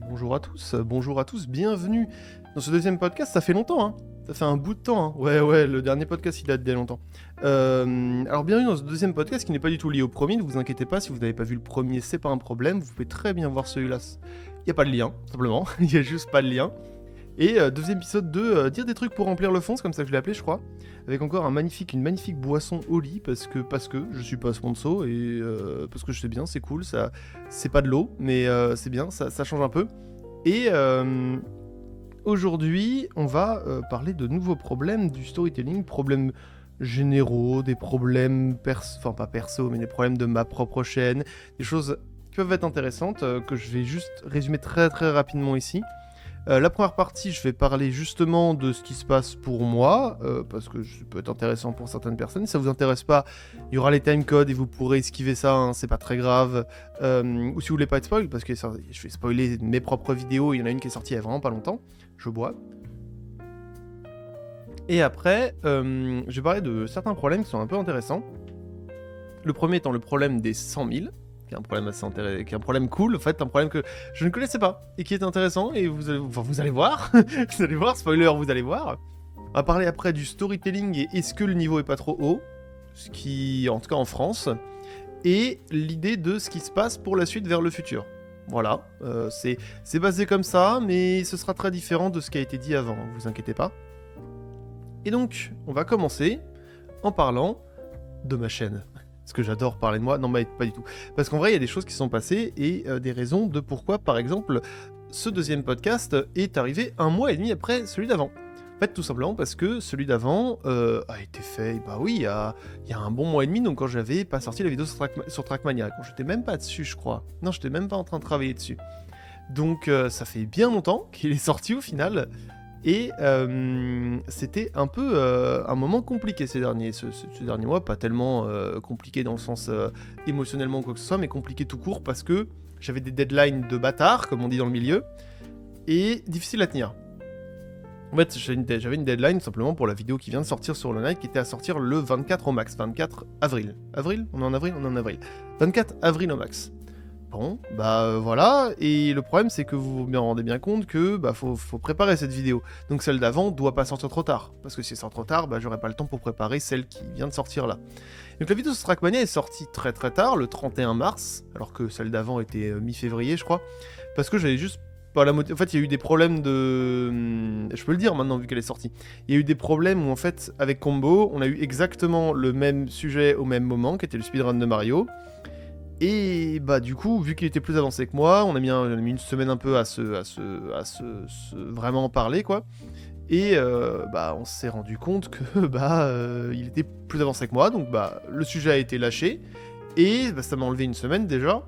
Bonjour à tous, bienvenue dans ce deuxième podcast. Ça fait longtemps, hein. Ça fait un bout de temps, hein. Ouais, le dernier podcast il date d'il y a longtemps. Alors bienvenue dans ce deuxième podcast qui n'est pas du tout lié au premier, ne vous inquiétez pas, si vous n'avez pas vu le premier, c'est pas un problème, vous pouvez très bien voir celui-là. Il n'y a pas de lien, simplement, il n'y a juste pas de lien. Et deuxième épisode de dire des trucs pour remplir le fond, c'est comme ça que je l'ai appelé je crois, avec encore une magnifique boisson au lit, parce que je suis pas sponsor, et parce que je sais bien, c'est cool, ça, c'est pas de l'eau, mais c'est bien, ça change un peu. Et aujourd'hui, on va parler de nouveaux problèmes du storytelling, problèmes généraux, des problèmes enfin pas perso, mais des problèmes de ma propre chaîne, des choses qui peuvent être intéressantes, que je vais juste résumer très rapidement ici. La première partie, je vais parler justement de ce qui se passe pour moi, parce que ça peut être intéressant pour certaines personnes. Si ça vous intéresse pas, il y aura les timecodes et vous pourrez esquiver ça, hein, c'est pas très grave. Ou si vous voulez pas être spoil, parce que je vais spoiler mes propres vidéos, il y en a une qui est sortie il y a vraiment pas longtemps, je bois. Et après, je vais parler de certains problèmes qui sont un peu intéressants. Le premier étant le problème des 100 000. Qui est un problème assez intéressant, qui est un problème cool, en fait, un problème que je ne connaissais pas et qui est intéressant, et vous allez voir, vous allez voir, spoiler, vous allez voir. On va parler après du storytelling et est-ce que le niveau est pas trop haut, ce qui, en tout cas en France, et l'idée de ce qui se passe pour la suite vers le futur. Voilà, c'est basé comme ça, mais ce sera très différent de ce qui a été dit avant, vous inquiétez pas. Et donc, on va commencer en parlant de ma chaîne. Parce que j'adore parler de moi, non mais pas du tout. Parce qu'en vrai, il y a des choses qui sont passées et des raisons de pourquoi, par exemple, ce deuxième podcast est arrivé 1 mois et demi après celui d'avant. En fait, tout simplement parce que celui d'avant a été fait, bah oui, il y a un bon mois et demi, donc quand j'avais pas sorti la vidéo sur Trackmania, quand j'étais même pas dessus, je crois. Non, j'étais même pas en train de travailler dessus. Donc ça fait bien longtemps qu'il est sorti au final. Et c'était un peu un moment compliqué ces derniers mois, pas tellement compliqué dans le sens émotionnellement ou quoi que ce soit, mais compliqué tout court parce que j'avais des deadlines de bâtard, comme on dit dans le milieu, et difficile à tenir. En fait, j'avais une deadline simplement pour la vidéo qui vient de sortir sur le Night, qui était à sortir le 24 au max, 24 avril. Avril ? On est en avril ? On est en avril. 24 avril au max. Bon, voilà, et le problème c'est que vous vous rendez bien compte que faut préparer cette vidéo. Donc celle d'avant doit pas sortir trop tard, parce que si elle sort trop tard, j'aurai pas le temps pour préparer celle qui vient de sortir là. Donc la vidéo sur Trackmania est sortie très tard, le 31 mars, alors que celle d'avant était mi-février je crois, parce que j'avais juste pas la motivation. En fait il y a eu des problèmes de... Je peux le dire maintenant vu qu'elle est sortie. Il y a eu des problèmes où en fait avec Combo, on a eu exactement le même sujet au même moment, qui était le speedrun de Mario. Et du coup, vu qu'il était plus avancé que moi, on a mis une semaine un peu à se vraiment parler quoi. Et on s'est rendu compte que il était plus avancé que moi, donc le sujet a été lâché et ça m'a enlevé une semaine déjà.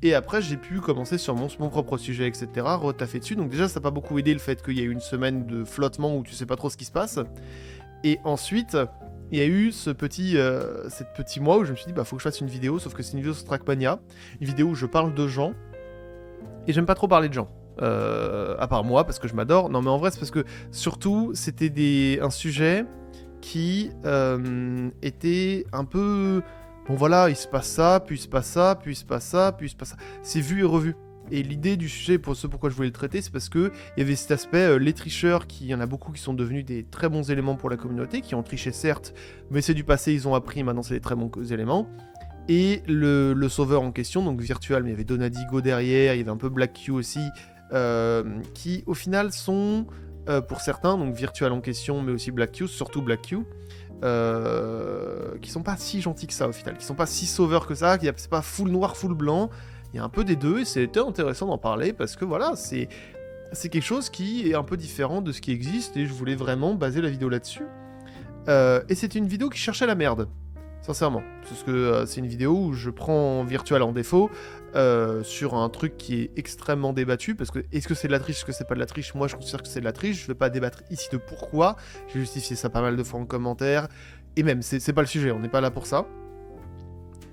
Et après j'ai pu commencer sur mon propre sujet, etc. Retaffer dessus. Donc déjà ça n'a pas beaucoup aidé le fait qu'il y a eu une semaine de flottement où tu sais pas trop ce qui se passe. Et ensuite il y a eu ce petit mois où je me suis dit faut que je fasse une vidéo, sauf que c'est une vidéo sur Trackmania, une vidéo où je parle de gens, et j'aime pas trop parler de gens, à part moi, parce que je m'adore, non mais en vrai c'est parce que, surtout, c'était un sujet qui était un peu, bon voilà, il se passe ça, puis il se passe ça, puis il se passe ça, puis il se passe ça, c'est vu et revu. Et l'idée du sujet, pourquoi je voulais le traiter, c'est parce que il y avait cet aspect, les tricheurs, il y en a beaucoup qui sont devenus des très bons éléments pour la communauté, qui ont triché certes, mais c'est du passé, ils ont appris, maintenant c'est des très bons éléments. Et le sauveur en question, donc virtual, mais il y avait Donadigo derrière, il y avait un peu Black Q aussi, qui au final sont, pour certains, donc virtual en question, mais aussi Black Q, surtout Black Q, qui sont pas si gentils que ça au final, qui sont pas si sauveurs que ça, c'est pas full noir, full blanc. Il y a un peu des deux et c'était intéressant d'en parler parce que voilà, c'est quelque chose qui est un peu différent de ce qui existe et je voulais vraiment baser la vidéo là-dessus. Et c'était une vidéo qui cherchait la merde, sincèrement. Parce que c'est une vidéo où je prends Virtual en défaut sur un truc qui est extrêmement débattu parce que est-ce que c'est de la triche, est-ce que c'est pas de la triche? Moi je considère que c'est de la triche, je vais pas débattre ici de pourquoi, je vais justifier ça pas mal de fois en commentaire et même c'est pas le sujet, on n'est pas là pour ça.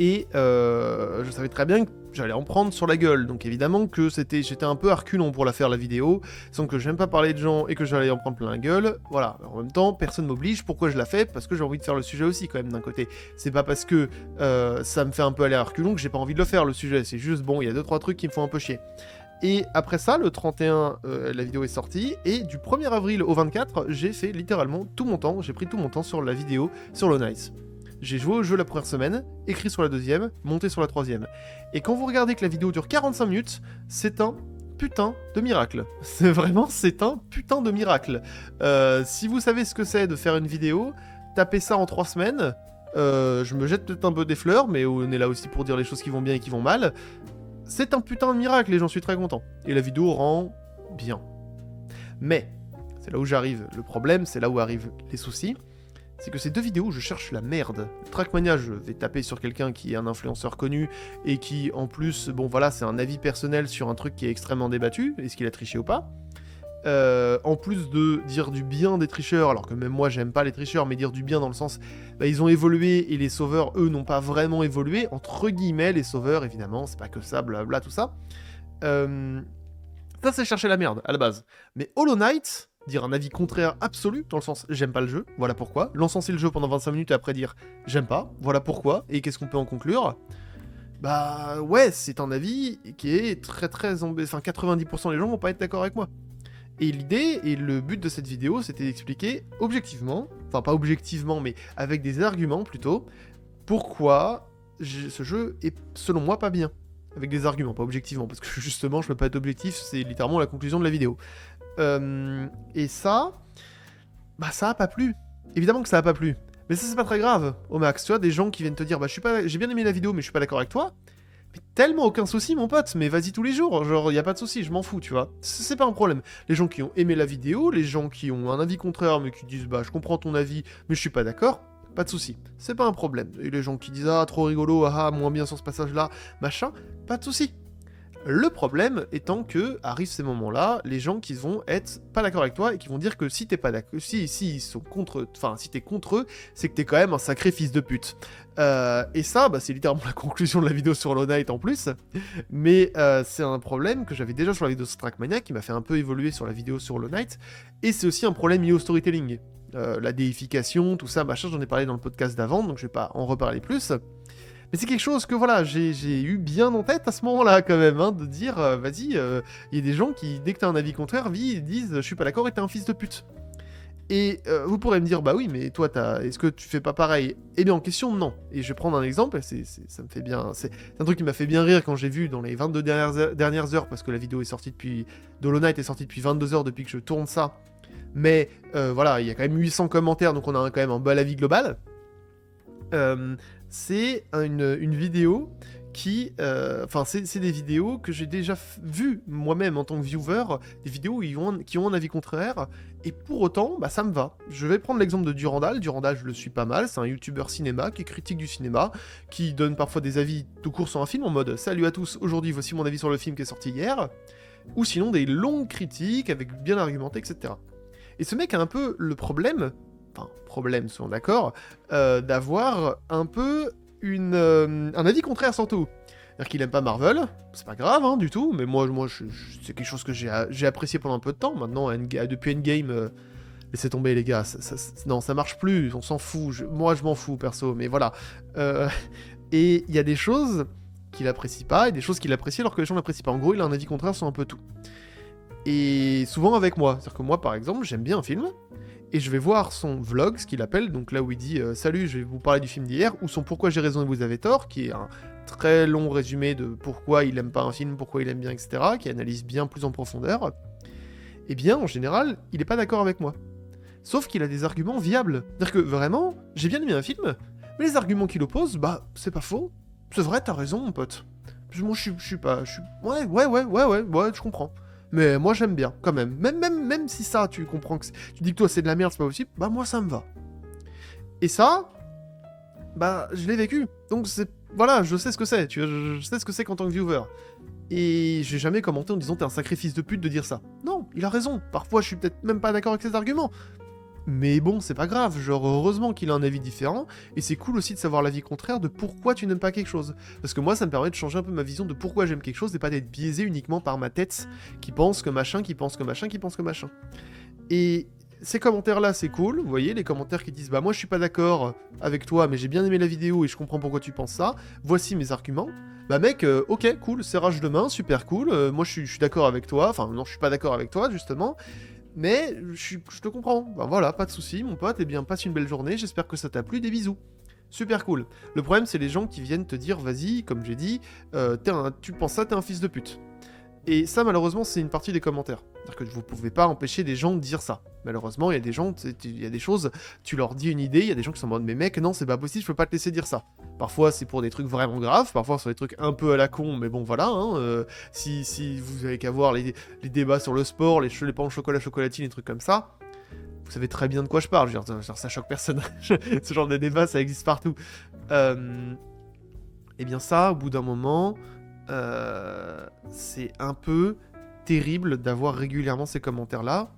Et je savais très bien que j'allais en prendre sur la gueule, donc évidemment que j'étais un peu à reculons pour la faire la vidéo, sans que j'aime pas parler de gens et que j'allais en prendre plein la gueule, voilà. En même temps, personne m'oblige, pourquoi je la fais? Parce que j'ai envie de faire le sujet aussi quand même d'un côté. C'est pas parce que ça me fait un peu aller à reculons que j'ai pas envie de le faire le sujet, c'est juste bon, il y a 2-3 trucs qui me font un peu chier. Et après ça, le 31, la vidéo est sortie, et du 1er avril au 24, j'ai fait littéralement tout mon temps, j'ai pris tout mon temps sur la vidéo sur Hollow Knight. J'ai joué au jeu la première semaine, écrit sur la deuxième, monté sur la troisième. Et quand vous regardez que la vidéo dure 45 minutes, c'est un putain de miracle. C'est un putain de miracle. Si vous savez ce que c'est de faire une vidéo, tapez ça en 3 semaines. Je me jette peut-être un peu des fleurs, mais on est là aussi pour dire les choses qui vont bien et qui vont mal. C'est un putain de miracle et j'en suis très content. Et la vidéo rend bien. Mais, c'est là où j'arrive. Le problème, c'est là où arrivent les soucis. C'est que ces 2 vidéos, je cherche la merde. Trackmania, je vais taper sur quelqu'un qui est un influenceur connu et qui, en plus, bon voilà, c'est un avis personnel sur un truc qui est extrêmement débattu, est-ce qu'il a triché ou pas. En plus de dire du bien des tricheurs, alors que même moi j'aime pas les tricheurs, mais dire du bien dans le sens, bah, ils ont évolué et les sauveurs, eux, n'ont pas vraiment évolué, entre guillemets, les sauveurs, évidemment, c'est pas que ça, blabla, tout ça. Ça, c'est chercher la merde, à la base. Mais Hollow Knight, dire un avis contraire absolu, dans le sens j'aime pas le jeu, voilà pourquoi, l'encenser le jeu pendant 25 minutes et après dire j'aime pas, voilà pourquoi, et qu'est-ce qu'on peut en conclure. Bah ouais, c'est un avis qui est très très... Enfin 90% des gens vont pas être d'accord avec moi. Et l'idée et le but de cette vidéo, c'était d'expliquer objectivement, enfin pas objectivement, mais avec des arguments plutôt, pourquoi ce jeu est selon moi pas bien. Avec des arguments, pas objectivement, parce que justement je peux pas être objectif, c'est littéralement la conclusion de la vidéo. Et ça, bah ça a pas plu. Évidemment que ça a pas plu. Mais ça c'est pas très grave, au max. Tu vois, des gens qui viennent te dire, bah j'ai bien aimé la vidéo, mais je suis pas d'accord avec toi. Mais tellement aucun souci, mon pote, mais vas-y tous les jours, genre y a pas de souci, je m'en fous, tu vois. C'est pas un problème. Les gens qui ont aimé la vidéo, les gens qui ont un avis contraire, mais qui disent, bah je comprends ton avis, mais je suis pas d'accord, pas de souci. C'est pas un problème. Et les gens qui disent, ah trop rigolo, ah moins bien sur ce passage-là, machin, pas de souci. Le problème étant que arrivent ces moments-là, les gens qui vont être pas d'accord avec toi et qui vont dire que si t'es pas d'accord, si ils sont contre, enfin si t'es contre eux, c'est que t'es quand même un sacré fils de pute. Et ça, bah, c'est littéralement la conclusion de la vidéo sur Hollow Knight en plus. Mais c'est un problème que j'avais déjà sur la vidéo sur Trackmania, qui m'a fait un peu évoluer sur la vidéo sur Hollow Knight. Et c'est aussi un problème lié au storytelling. La déification, tout ça, machin, j'en ai parlé dans le podcast d'avant, donc je vais pas en reparler plus. Mais c'est quelque chose que voilà, j'ai eu bien en tête à ce moment-là quand même, hein, de dire, vas-y, il y a des gens qui, dès que t'as un avis contraire, disent, je suis pas d'accord et t'es un fils de pute. Et vous pourrez me dire, bah oui, mais toi, est-ce que tu fais pas pareil? Eh bien, en question, non. Et je vais prendre un exemple, ça me fait bien... C'est un truc qui m'a fait bien rire quand j'ai vu dans les 22 dernières heures, parce que la vidéo est sortie depuis... Hollow Knight est sortie depuis 22 heures depuis que je tourne ça. Mais voilà, il y a quand même 800 commentaires, donc on a quand même un bel avis global. C'est une vidéo qui... Enfin, c'est des vidéos que j'ai déjà vues moi-même en tant que viewer, des vidéos qui ont un avis contraire, et pour autant, bah ça me va. Je vais prendre l'exemple de Durandal. Durandal, je le suis pas mal, c'est un youtubeur cinéma qui est critique du cinéma, qui donne parfois des avis tout court sur un film en mode « Salut à tous, aujourd'hui voici mon avis sur le film qui est sorti hier », ou sinon des longues critiques avec bien argumenté, etc. Et ce mec a un peu le problème... Enfin, problème, soyons d'accord, d'avoir un peu un avis contraire surtout. C'est-à-dire qu'il aime pas Marvel, c'est pas grave, hein, du tout, mais moi c'est quelque chose que j'ai apprécié pendant un peu de temps. Maintenant, depuis Endgame, laissez tomber les gars, non, ça marche plus, on s'en fout, moi je m'en fous perso, mais voilà. Et il y a des choses qu'il apprécie pas, et des choses qu'il apprécie alors que les gens l'apprécient pas. En gros, il a un avis contraire sur un peu tout. Et souvent avec moi, c'est-à-dire que moi par exemple, j'aime bien un film, et je vais voir son vlog, ce qu'il appelle, donc là où il dit salut, je vais vous parler du film d'hier, ou son pourquoi j'ai raison et vous avez tort, qui est un très long résumé de pourquoi il aime pas un film, pourquoi il aime bien, etc., qui analyse bien plus en profondeur. Eh bien, en général, il est pas d'accord avec moi. Sauf qu'il a des arguments viables. C'est-à-dire que vraiment, j'ai bien aimé un film, mais les arguments qu'il oppose, bah, c'est pas faux. C'est vrai, t'as raison, mon pote. Moi, je suis pas... Ouais, je comprends. Mais moi j'aime bien, quand même. Même si ça, tu comprends que... Tu dis que toi c'est de la merde, c'est pas possible, bah moi ça me va. Et ça, bah je l'ai vécu. Donc c'est... Voilà, je sais ce que c'est, tu vois, je sais ce que c'est qu'en tant que viewer. Et j'ai jamais commenté en disant t'es un sacrifice de pute de dire ça. Non, il a raison. Parfois je suis peut-être même pas d'accord avec ses arguments. Mais bon, c'est pas grave, genre heureusement qu'il a un avis différent, et c'est cool aussi de savoir l'avis contraire de pourquoi tu n'aimes pas quelque chose. Parce que moi, ça me permet de changer un peu ma vision de pourquoi j'aime quelque chose, et pas d'être biaisé uniquement par ma tête, qui pense que machin, qui pense que machin, qui pense que machin. Et ces commentaires-là, c'est cool, vous voyez, les commentaires qui disent « Bah moi je suis pas d'accord avec toi, mais j'ai bien aimé la vidéo et je comprends pourquoi tu penses ça, voici mes arguments », bah mec, ok, cool, serrage de main, super cool, moi je suis d'accord avec toi, enfin non, je suis pas d'accord avec toi, justement, mais je te comprends, bah voilà, pas de soucis, mon pote, eh bien, passe une belle journée, j'espère que ça t'a plu, des bisous. Super cool. Le problème, c'est les gens qui viennent te dire, vas-y, comme j'ai dit, tu penses ça, t'es un fils de pute. Et ça, malheureusement, c'est une partie des commentaires. C'est-à-dire que vous pouvez pas empêcher des gens de dire ça. Malheureusement, il y a des gens, il y a des choses, tu leur dis une idée, il y a des gens qui sont en mode, mais mec, non, c'est pas possible, je peux pas te laisser dire ça. Parfois, c'est pour des trucs vraiment graves, parfois, sur des trucs un peu à la con, mais bon, voilà, hein, si vous avez qu'à voir les débats sur le sport, les pains au chocolat, chocolatine, les trucs comme ça, vous savez très bien de quoi je parle, je veux dire, ça choque personne. Ce genre de débat, ça existe partout. Et bien ça, au bout d'un moment, c'est un peu terrible d'avoir régulièrement ces commentaires-là.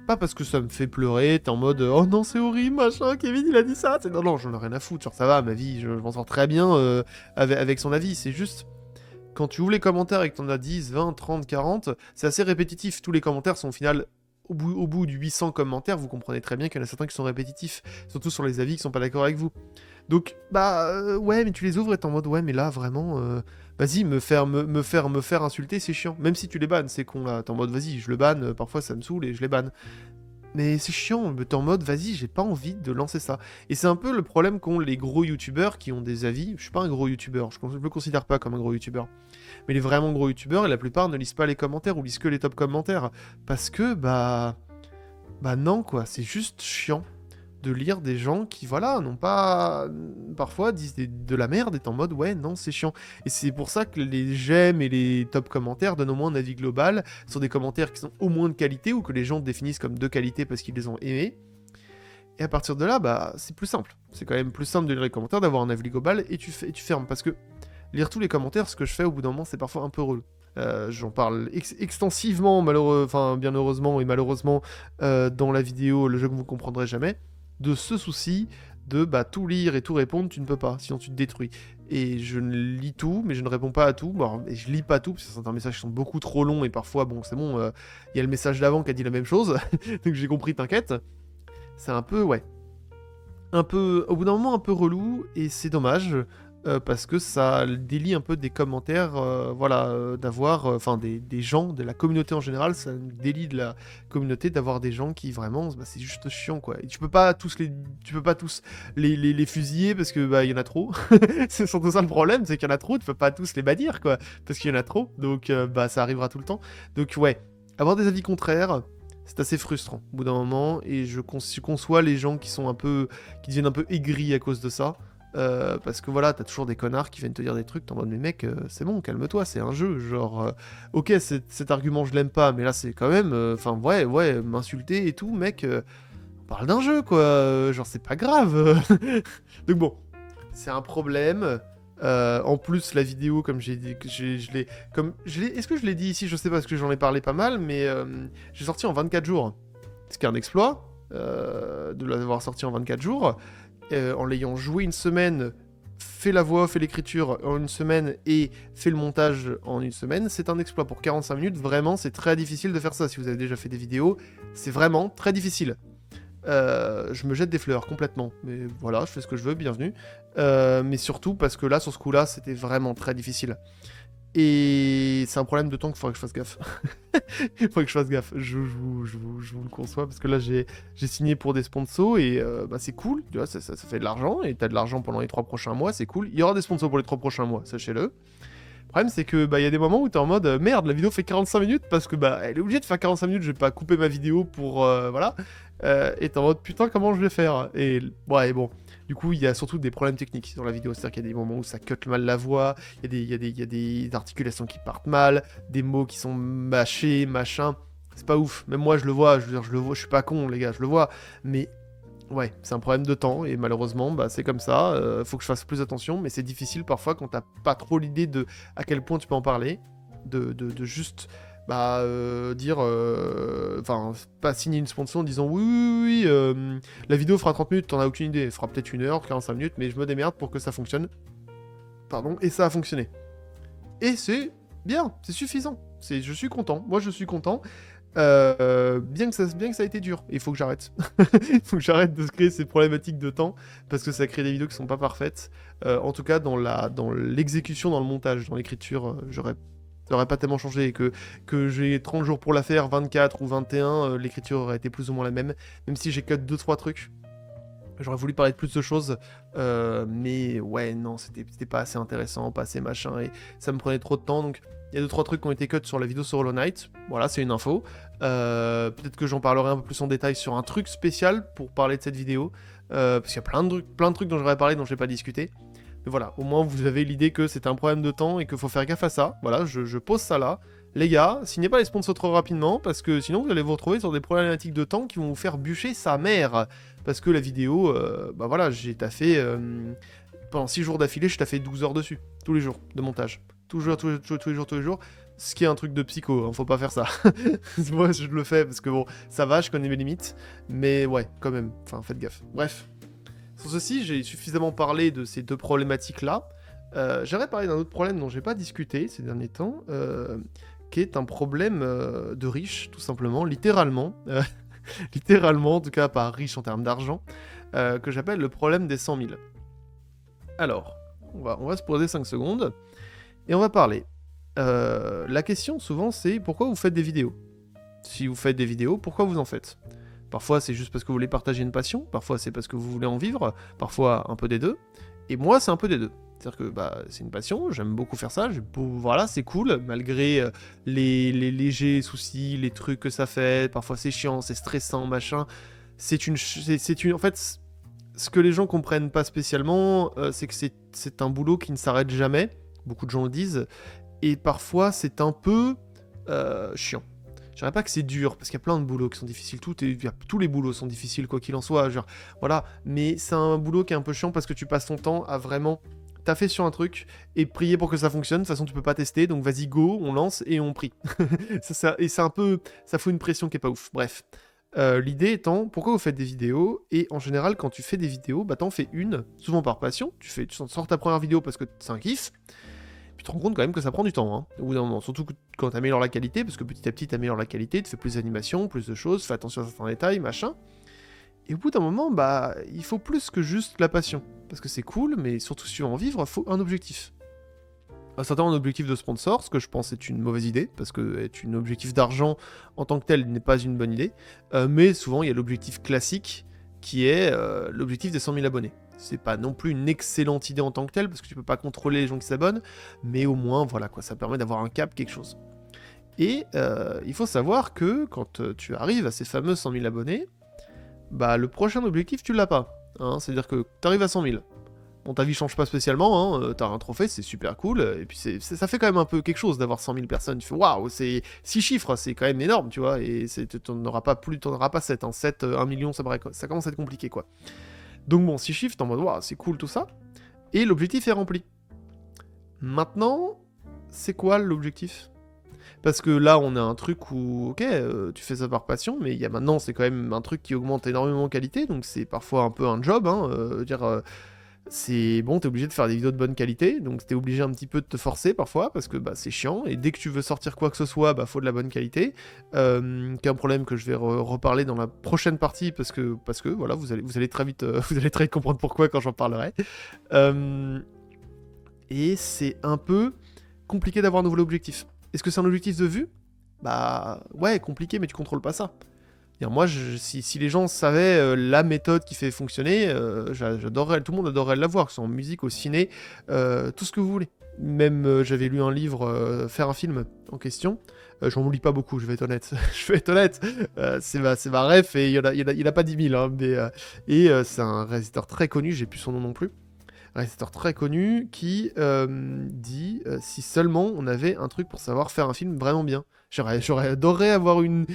Pas parce que ça me fait pleurer, t'es en mode « Oh non, c'est horrible, machin, Kevin, il a dit ça !» Non, non, j'en ai rien à foutre, genre ça va, ma vie, je m'en sors très bien avec son avis. C'est juste, quand tu ouvres les commentaires et que t'en as 10, 20, 30, 40, c'est assez répétitif. Tous les commentaires sont au final... Au bout de 800 commentaires, vous comprenez très bien qu'il y en a certains qui sont répétitifs, surtout sur les avis qui sont pas d'accord avec vous. Donc, ouais, mais tu les ouvres et t'es en mode, ouais, mais là, vraiment, vas-y, me faire insulter, c'est chiant. Même si tu les bannes, c'est con, là. T'es en mode, vas-y, je le banne, parfois ça me saoule et je les banne. Mais c'est chiant, t'es en mode, vas-y, j'ai pas envie de lancer ça. Et c'est un peu le problème qu'ont les gros youtubeurs qui ont des avis. Je suis pas un gros youtubeur, je me considère pas comme un gros youtubeur. Mais les vraiment gros youtubeurs, et la plupart ne lisent pas les commentaires ou lisent que les top commentaires. Parce que, bah non, quoi, c'est juste chiant de lire des gens qui, voilà, n'ont pas... Parfois disent de la merde et t'es en mode, ouais, non, c'est chiant. Et c'est pour ça que les j'aime et les top commentaires donnent au moins un avis global sur des commentaires qui sont au moins de qualité ou que les gens définissent comme de qualité parce qu'ils les ont aimés. Et à partir de là, bah, c'est plus simple. C'est quand même plus simple de lire les commentaires, d'avoir un avis global et tu fermes. Parce que lire tous les commentaires, ce que je fais au bout d'un moment, c'est parfois un peu relou. J'en parle extensivement, bien heureusement et malheureusement, dans la vidéo, le jeu que vous comprendrez jamais, de ce souci de tout lire et tout répondre, tu ne peux pas, sinon tu te détruis. Et je lis tout, mais je ne réponds pas à tout. Bon, et je lis pas tout, parce que certains messages sont beaucoup trop longs, et parfois, bon, c'est bon, il y a le message d'avant qui a dit la même chose, donc j'ai compris, t'inquiète. C'est un peu, ouais, au bout d'un moment, un peu relou, et c'est dommage. Parce que ça délie un peu des commentaires, d'avoir, des gens, de la communauté en général, ça délie de la communauté d'avoir des gens qui vraiment, c'est juste chiant, quoi. Et tu peux pas tous les fusiller parce que, il y en a trop. C'est surtout ça le problème, c'est qu'il y en a trop, tu peux pas tous les bannir, quoi, parce qu'il y en a trop, donc, ça arrivera tout le temps. Donc, ouais, avoir des avis contraires, c'est assez frustrant, au bout d'un moment, et je conçois les gens qui deviennent un peu aigris à cause de ça. Parce que voilà, t'as toujours des connards qui viennent te dire des trucs, t'es en mode mais mec, c'est bon, calme-toi, c'est un jeu, genre, ok, cet argument je l'aime pas, mais là c'est quand même, ouais, m'insulter et tout, mec, on parle d'un jeu quoi, genre c'est pas grave. Donc bon, c'est un problème. En plus, la vidéo, comme j'ai dit, est-ce que je l'ai dit ici, je sais pas, parce que j'en ai parlé pas mal, mais j'ai sorti en 24 jours, ce qui est un exploit, de l'avoir sorti en 24 jours. En l'ayant joué une semaine, fait la voix, fait l'écriture en une semaine et fait le montage en une semaine, c'est un exploit pour 45 minutes. Vraiment, c'est très difficile de faire ça. Si vous avez déjà fait des vidéos, c'est vraiment très difficile. Je me jette des fleurs complètement, mais voilà, je fais ce que je veux, bienvenue. Mais surtout parce que là, sur ce coup-là, c'était vraiment très difficile. Et c'est un problème de temps qu'il faudrait que je fasse gaffe. Il faudrait que je fasse gaffe. Je vous le conçois parce que là j'ai signé pour des sponsors et c'est cool. Tu vois, ça fait de l'argent et t'as de l'argent pendant les 3 prochains mois, c'est cool. Il y aura des sponsors pour les 3 prochains mois, sachez-le. Le problème c'est que il y a des moments où t'es en mode merde, la vidéo fait 45 minutes parce que elle est obligée de faire 45 minutes. Je vais pas couper ma vidéo pour voilà. Et t'es en mode putain comment je vais faire. Et ouais bon. Du coup, il y a surtout des problèmes techniques dans la vidéo, c'est-à-dire qu'il y a des moments où ça cut mal la voix, il y a des articulations qui partent mal, des mots qui sont mâchés, machin. C'est pas ouf. Même moi, je le vois, je suis pas con, les gars, je le vois. Mais ouais, c'est un problème de temps, et malheureusement, c'est comme ça. Faut que je fasse plus attention, mais c'est difficile parfois quand t'as pas trop l'idée de à quel point tu peux en parler, de juste... dire, pas signer une sponsor en disant oui, la vidéo fera 30 minutes, t'en as aucune idée, elle fera peut-être 1 heure, 45 minutes, mais je me démerde pour que ça fonctionne. Pardon, et ça a fonctionné. Et c'est bien, c'est suffisant, je suis content, moi je suis content. Bien que ça a été dur, il faut que j'arrête. Il faut que j'arrête de créer ces problématiques de temps, parce que ça crée des vidéos qui sont pas parfaites. En tout cas, dans l'exécution, dans le montage, dans l'écriture, ça aurait pas tellement changé. Et que j'ai 30 jours pour la faire, 24 ou 21, l'écriture aurait été plus ou moins la même. Même si j'ai cut 2-3 trucs. J'aurais voulu parler de plus de choses, mais ouais, non, c'était pas assez intéressant, pas assez machin, et ça me prenait trop de temps, donc il y a 2-3 trucs qui ont été cuts sur la vidéo sur Hollow Knight, voilà, c'est une info. Peut-être que j'en parlerai un peu plus en détail sur un truc spécial pour parler de cette vidéo, parce qu'il y a plein de trucs dont j'aurais parlé, dont j'ai pas discuté. Mais voilà, au moins vous avez l'idée que c'est un problème de temps et qu'il faut faire gaffe à ça, voilà, je pose ça là. Les gars, signez pas les sponsors trop rapidement, parce que sinon vous allez vous retrouver sur des problématiques de temps qui vont vous faire bûcher sa mère. Parce que la vidéo, bah voilà, j'ai taffé... pendant 6 jours d'affilée, j'ai taffé 12 heures dessus. Tous les jours, de montage. Tous les jours. Ce qui est un truc de psycho, hein, faut pas faire ça. Moi, je le fais, parce que bon, ça va, je connais mes limites. Mais ouais, quand même, enfin, faites gaffe. Bref. Sur ceci, j'ai suffisamment parlé de ces deux problématiques-là. J'aimerais parler d'un autre problème dont j'ai pas discuté ces derniers temps, qui est un problème de riche, tout simplement, littéralement. Littéralement, en tout cas pas riche en termes d'argent, que j'appelle le problème des 100 000. Alors, on va se poser 5 secondes, et on va parler. La question, souvent, c'est pourquoi vous faites des vidéos? Si vous faites des vidéos, pourquoi vous en faites? Parfois, c'est juste parce que vous voulez partager une passion, parfois, c'est parce que vous voulez en vivre, parfois, un peu des deux, et moi, c'est un peu des deux. C'est-à-dire que bah, c'est une passion, j'aime beaucoup faire ça, voilà, c'est cool, malgré les légers soucis, les trucs que ça fait, parfois c'est chiant, c'est stressant, machin. En fait, ce que les gens comprennent pas spécialement, c'est que c'est un boulot qui ne s'arrête jamais, beaucoup de gens le disent, et parfois c'est un peu chiant. Je dirais pas que c'est dur, parce qu'il y a plein de boulots qui sont difficiles, tous les boulots sont difficiles, quoi qu'il en soit, genre, voilà, mais c'est un boulot qui est un peu chiant parce que tu passes ton temps à vraiment taffer sur un truc et prier pour que ça fonctionne. De toute façon, tu peux pas tester, donc vas-y, go, on lance et on prie. Et c'est un peu... Ça fout une pression qui est pas ouf. Bref. L'idée étant, pourquoi vous faites des vidéos? Et en général, quand tu fais des vidéos, bah t'en fais une, souvent par passion. Tu sors ta première vidéo parce que c'est un kiff. Puis tu te rends compte quand même que ça prend du temps, hein, au bout d'un moment. Surtout quand tu améliores la qualité, parce que petit à petit, tu améliores la qualité, tu fais plus d'animations, plus de choses, fais attention à certains détails, machin. Et au bout d'un moment, bah, il faut plus que juste la passion. Parce que c'est cool, mais surtout si tu veux en vivre, il faut un objectif. Certainement un objectif de sponsor, ce que je pense est une mauvaise idée, parce que être un objectif d'argent en tant que tel n'est pas une bonne idée. Mais souvent, il y a l'objectif classique, qui est l'objectif des 100 000 abonnés. C'est pas non plus une excellente idée en tant que telle, parce que tu peux pas contrôler les gens qui s'abonnent, mais au moins, voilà quoi, ça permet d'avoir un cap, quelque chose. Et il faut savoir que quand tu arrives à ces fameux 100 000 abonnés, bah le prochain objectif tu l'as pas. Hein, c'est-à-dire que t'arrives à 100 000. Bon, ta vie change pas spécialement, hein, t'as un trophée, c'est super cool, et puis ça fait quand même un peu quelque chose d'avoir 100 000 personnes. Tu fais waouh, c'est 6 chiffres, c'est quand même énorme, tu vois, et t'en auras pas 7, hein, 7, 1 million, ça commence à être compliqué, quoi. Donc bon, 6 chiffres, t'es en mode waouh, c'est cool tout ça, et l'objectif est rempli. Maintenant, c'est quoi l'objectif? Parce que là, on a un truc où, ok, tu fais ça par passion, mais il y a maintenant, c'est quand même un truc qui augmente énormément en qualité, donc c'est parfois un peu un job, hein, c'est bon, t'es obligé de faire des vidéos de bonne qualité, donc t'es obligé un petit peu de te forcer parfois, parce que bah, c'est chiant, et dès que tu veux sortir quoi que ce soit, bah faut de la bonne qualité, qui est un problème que je vais reparler dans la prochaine partie, parce que voilà, vous allez très vite vous allez très vite comprendre pourquoi quand j'en parlerai. Et c'est un peu compliqué d'avoir un nouvel objectif. Est-ce que c'est un objectif de vue? Bah ouais, compliqué, mais tu contrôles pas ça. Moi, si les gens savaient la méthode qui fait fonctionner, j'adorerais, tout le monde adorerait l'avoir, que ce soit en musique, au ciné, tout ce que vous voulez. Même, j'avais lu un livre, faire un film en question. J'en lis pas beaucoup, je vais être honnête. C'est ma ref, et il a pas 10 000, hein, mais, c'est un réalisateur très connu, j'ai plus son nom non plus. Un réalisateur très connu qui dit si seulement on avait un truc pour savoir faire un film vraiment bien. J'aurais adoré avoir une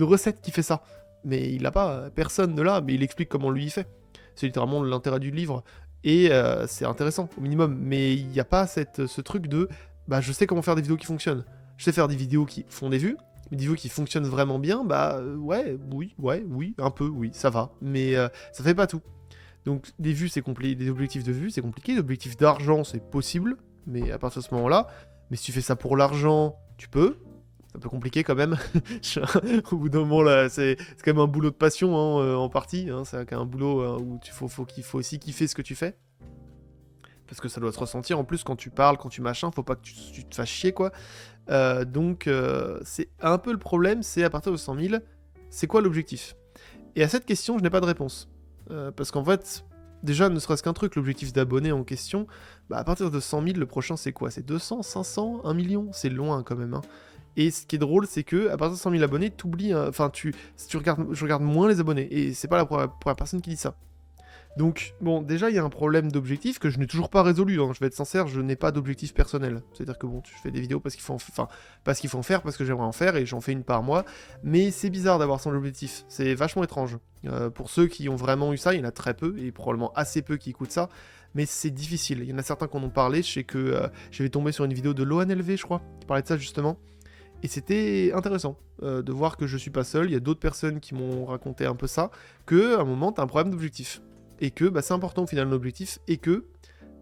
recette qui fait ça. Mais il l'a pas, personne ne l'a, mais il explique comment lui il fait. C'est littéralement l'intérêt du livre. Et c'est intéressant, au minimum. Mais il n'y a pas ce truc de bah je sais comment faire des vidéos qui fonctionnent. Je sais faire des vidéos qui font des vues. Des vidéos qui fonctionnent vraiment bien, bah ouais, oui, un peu, oui, ça va. Mais ça fait pas tout. Donc des vues c'est compliqué, des objectifs de vues c'est compliqué, des objectifs d'argent c'est possible, mais à partir de ce moment-là, mais si tu fais ça pour l'argent, tu peux, C'est un peu compliqué quand même. Au bout d'un moment, là, c'est quand même un boulot de passion, hein, en partie. Hein, c'est un boulot où qu'il faut aussi kiffer ce que tu fais. Parce que ça doit se ressentir. En plus, quand tu parles, quand tu machin, faut pas que tu te fasses chier, quoi. Donc, c'est un peu le problème, c'est à partir de 100 000, c'est quoi l'objectif? Et à cette question, je n'ai pas de réponse. Parce qu'en fait, déjà, ne serait-ce qu'un truc, l'objectif d'abonnés en question, bah à partir de 100 000, le prochain, c'est quoi? C'est 200, 500, 1 million? C'est loin, quand même, hein. Et ce qui est drôle, c'est que à partir de 100 000 abonnés, t'oublies... Enfin, je regarde moins les abonnés. Et c'est pas la première personne qui dit ça. Donc, bon, déjà, il y a un problème d'objectif que je n'ai toujours pas résolu, hein. Je vais être sincère, je n'ai pas d'objectif personnel. C'est-à-dire que, bon, je fais des vidéos parce qu'il faut en faire, parce que j'aimerais en faire, et j'en fais une par mois. Mais c'est bizarre d'avoir son objectif. C'est vachement étrange. Pour ceux qui ont vraiment eu ça, il y en a très peu, et probablement assez peu qui écoutent ça. Mais c'est difficile. Il y en a certains qui en ont parlé. Je sais que j'avais tombé sur une vidéo de l'ONLV, je crois, qui parlait de ça, justement. Et c'était intéressant de voir que je suis pas seul. Il y a d'autres personnes qui m'ont raconté un peu ça, qu'à un moment, t'as un problème d'objectif. Et que bah, c'est important au final l'objectif, et que,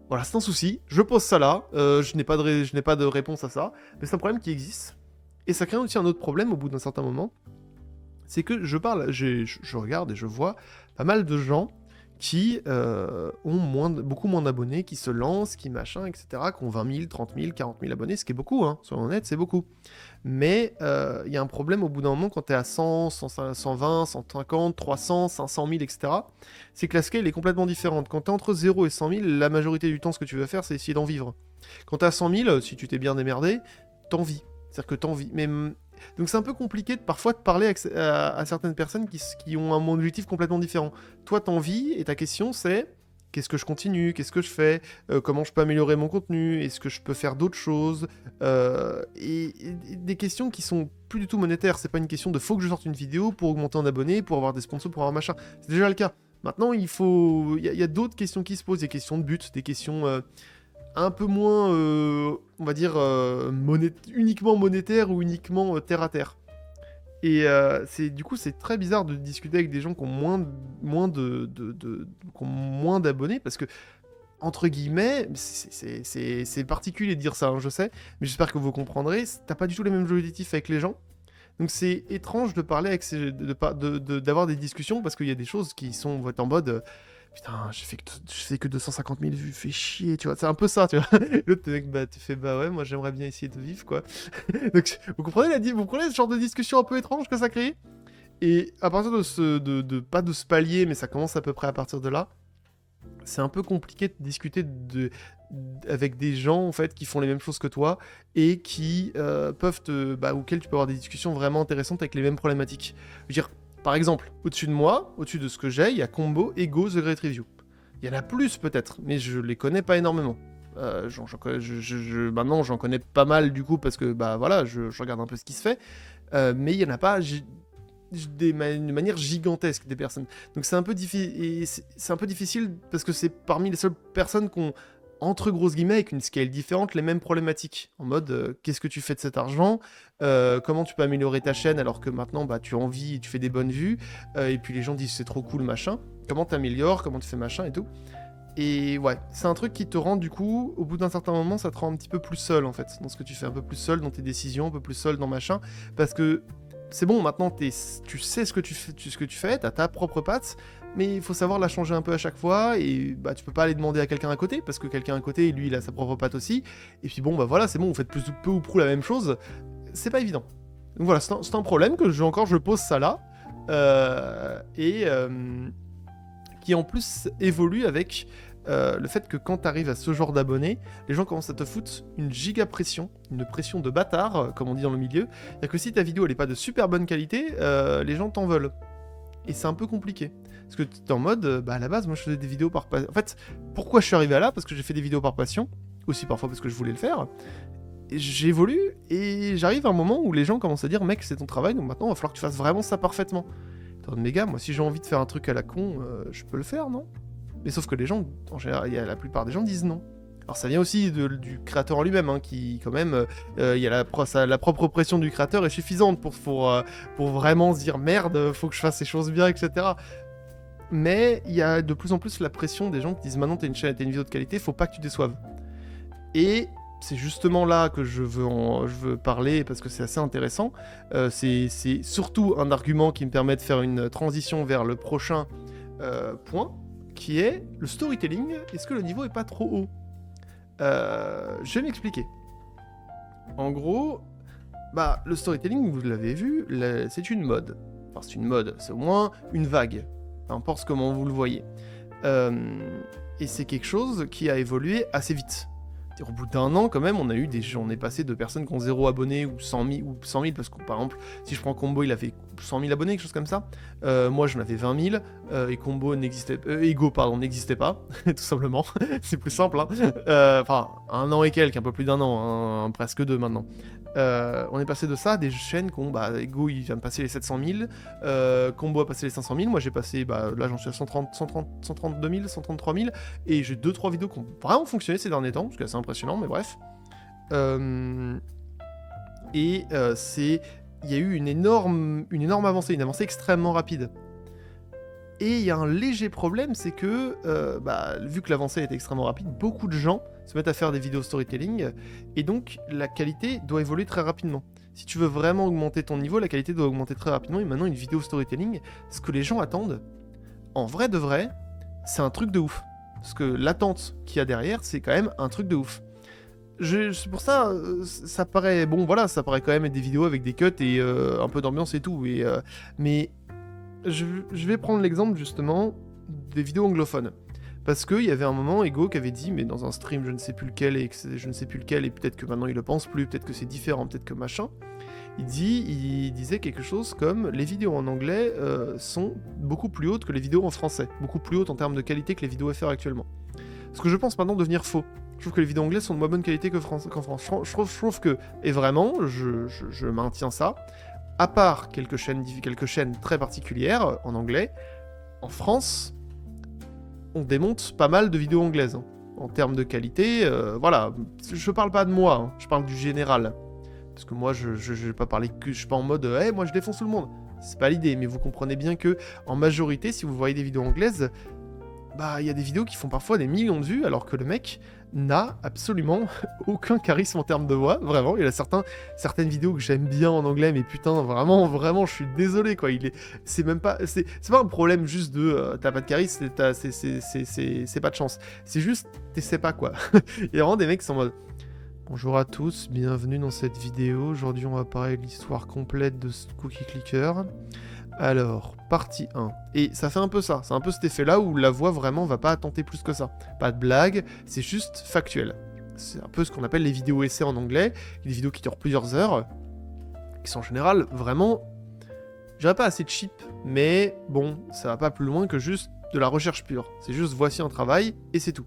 voilà, c'est un souci, je pose ça là, je n'ai pas de réponse à ça, mais c'est un problème qui existe, et ça crée aussi un autre problème au bout d'un certain moment, c'est que je regarde et je vois pas mal de gens qui ont beaucoup moins d'abonnés, qui se lancent, qui machin, etc., qui ont 20 000, 30 000, 40 000 abonnés, ce qui est beaucoup, hein, soyons honnêtes, c'est beaucoup. Mais il y a un problème au bout d'un moment quand t'es à 100, 120, 150, 300, 500 000, etc., c'est que la scale est complètement différente. Quand t'es entre 0 et 100 000, la majorité du temps, ce que tu veux faire, c'est essayer d'en vivre. Quand t'es à 100 000, si tu t'es bien démerdé, t'en vis. C'est-à-dire que t'en vis. Mais... Donc c'est un peu compliqué parfois de parler à certaines personnes qui ont un objectif complètement différent. Toi, t'en vis, et ta question c'est... Qu'est-ce que je continue? Qu'est-ce que je fais? Comment je peux améliorer mon contenu? Est-ce que je peux faire d'autres choses? Et des questions qui sont plus du tout monétaires. C'est pas une question de faut que je sorte une vidéo pour augmenter en abonnés, pour avoir des sponsors, pour avoir machin. C'est déjà le cas. Maintenant, il y a d'autres questions qui se posent, des questions de but, des questions un peu moins, on va dire, uniquement monétaires ou uniquement terre à terre. Et du coup, c'est très bizarre de discuter avec des gens qui ont moins d'abonnés, parce que, entre guillemets, c'est particulier de dire ça, hein, je sais, mais j'espère que vous comprendrez, t'as pas du tout les mêmes objectifs avec les gens. Donc c'est étrange de parler avec d'avoir des discussions, parce qu'il y a des choses qui sont en mode... Putain, je fais que 250 000 vues, fais chier, tu vois, c'est un peu ça, tu vois. L'autre mec, bah, tu fais, bah ouais, moi j'aimerais bien essayer de vivre, quoi. Donc, vous comprenez ce genre de discussion un peu étrange que ça crée? Et à partir pas de ce palier, mais ça commence à peu près à partir de là, c'est un peu compliqué de discuter avec des gens, en fait, qui font les mêmes choses que toi, et qui auxquels tu peux avoir des discussions vraiment intéressantes avec les mêmes problématiques. Je veux dire, par exemple, au-dessus de moi, au-dessus de ce que j'ai, il y a Combo, Ego, The Great Review. Il y en a plus peut-être, mais je les connais pas énormément. Maintenant, j'en connais pas mal du coup, parce que bah voilà, je regarde un peu ce qui se fait. Mais il y en a pas de manière gigantesque des personnes. Donc c'est un peu difficile parce que c'est parmi les seules personnes qui ont, entre grosses guillemets, avec une scale différente, les mêmes problématiques. En mode, qu'est-ce que tu fais de cet argent? Comment tu peux améliorer ta chaîne alors que maintenant, bah, tu en vis, tu fais des bonnes vues, et puis les gens disent c'est trop cool, machin. Comment t'améliores, comment tu fais machin et tout. Et ouais, c'est un truc qui te rend, du coup, au bout d'un certain moment, ça te rend un petit peu plus seul, en fait, dans ce que tu fais, un peu plus seul dans tes décisions, un peu plus seul dans machin, parce que c'est bon, maintenant, tu sais ce que tu fais, t'as ta propre patte, mais il faut savoir la changer un peu à chaque fois, et bah tu peux pas aller demander à quelqu'un à côté, parce que quelqu'un à côté, lui, il a sa propre patte aussi, et puis bon, bah voilà, c'est bon, vous faites peu ou prou la même chose, c'est pas évident. Donc voilà, c'est un problème que je pose ça là, qui en plus évolue avec le fait que quand t'arrives à ce genre d'abonnés, les gens commencent à te foutre une giga pression, une pression de bâtard, comme on dit dans le milieu. C'est-à-dire que si ta vidéo elle est pas de super bonne qualité, les gens t'en veulent. Et c'est un peu compliqué. Parce que t'es en mode, bah à la base, moi je faisais des vidéos par passion. En fait, pourquoi je suis arrivé à là? Parce que j'ai fait des vidéos par passion, aussi parfois parce que je voulais le faire. J'évolue et j'arrive à un moment où les gens commencent à dire, mec, c'est ton travail, donc maintenant il va falloir que tu fasses vraiment ça parfaitement. Mais gars, moi si j'ai envie de faire un truc à la con, je peux le faire, non? Mais sauf que les gens, en général, la plupart des gens disent non. Alors ça vient aussi du créateur en lui-même, hein, qui quand même, il y a la propre pression du créateur est suffisante pour vraiment se dire merde, faut que je fasse ces choses bien, etc. Mais il y a de plus en plus la pression des gens qui disent maintenant t'as une chaîne, t'as une vidéo de qualité, faut pas que tu déçoives. Et c'est justement là que je veux parler parce que c'est assez intéressant. C'est surtout un argument qui me permet de faire une transition vers le prochain point, qui est le storytelling. Est-ce que le niveau est pas trop haut? Je vais m'expliquer. En gros, le storytelling, vous l'avez vu, c'est une mode. Enfin, c'est une mode, c'est au moins une vague. Peu importe comment vous le voyez. Et c'est quelque chose qui a évolué assez vite. Au bout d'un an, quand même, on est passé de personnes qui ont 0 abonnés ou 100 000, parce que par exemple, si je prends Combo, il avait 100 000 abonnés, quelque chose comme ça. Moi, j'en avais 20 000, et Combo Ego, n'existait pas, tout simplement. C'est plus simple, hein. Enfin, un an et quelques, un peu plus d'un an, hein, presque 2 maintenant. On est passé de ça à des chaînes qui ont, Ego, il vient de passer les 700 000, Combo a passé les 500 000, moi j'ai passé, là j'en suis à 132 000, 133 000, et j'ai 2-3 vidéos qui ont vraiment fonctionné ces derniers temps, ce qui est assez impressionnant, mais bref. Il y a eu une énorme avancée, une avancée extrêmement rapide. Et il y a un léger problème, c'est que, vu que l'avancée est extrêmement rapide, beaucoup de gens se mettent à faire des vidéos storytelling, et donc la qualité doit évoluer très rapidement. Si tu veux vraiment augmenter ton niveau, la qualité doit augmenter très rapidement, et maintenant une vidéo storytelling, ce que les gens attendent, en vrai de vrai, c'est un truc de ouf. Parce que l'attente qu'il y a derrière, c'est quand même un truc de ouf. C'est pour ça, ça paraît... Bon, voilà, ça paraît quand même être des vidéos avec des cuts et un peu d'ambiance et tout, mais... Je vais prendre l'exemple justement des vidéos anglophones. Parce qu'il y avait un moment, Ego qui avait dit, mais dans un stream je ne sais plus lequel, et peut-être que maintenant il le pense plus, peut-être que c'est différent, peut-être que machin, il disait quelque chose comme les vidéos en anglais sont beaucoup plus hautes que les vidéos en français, beaucoup plus hautes en termes de qualité que les vidéos FR actuellement. Ce que je pense maintenant devenir faux. Je trouve que les vidéos anglaises sont de moins bonne qualité qu'en France. Je trouve que, et vraiment, je maintiens ça, à part quelques chaînes très particulières en anglais, en France, on démonte pas mal de vidéos anglaises. Hein. En termes de qualité, voilà. Je parle pas de moi, hein, je parle du général. Parce que moi, je vais pas parler que... Je suis pas en mode « Hey, moi je défonce tout le monde ». C'est pas l'idée, mais vous comprenez bien que, en majorité, si vous voyez des vidéos anglaises, il y a des vidéos qui font parfois des millions de vues, alors que le mec n'a absolument aucun charisme en termes de voix, vraiment. Il y a certaines vidéos que j'aime bien en anglais, mais putain, vraiment, je suis désolé, quoi. C'est pas un problème juste de t'as pas de charisme, c'est pas de chance. C'est juste, t'essaies pas, quoi. Il y a vraiment des mecs qui sont en mode bonjour à tous, bienvenue dans cette vidéo. Aujourd'hui, on va parler de l'histoire complète de Cookie Clicker. Alors, partie 1. Et ça fait un peu ça, c'est un peu cet effet-là où la voix vraiment va pas tenter plus que ça. Pas de blague, c'est juste factuel. C'est un peu ce qu'on appelle les vidéos essais en anglais, des vidéos qui durent plusieurs heures, qui sont en général vraiment, je dirais pas assez cheap, mais bon, ça va pas plus loin que juste de la recherche pure. C'est juste voici un travail, et c'est tout.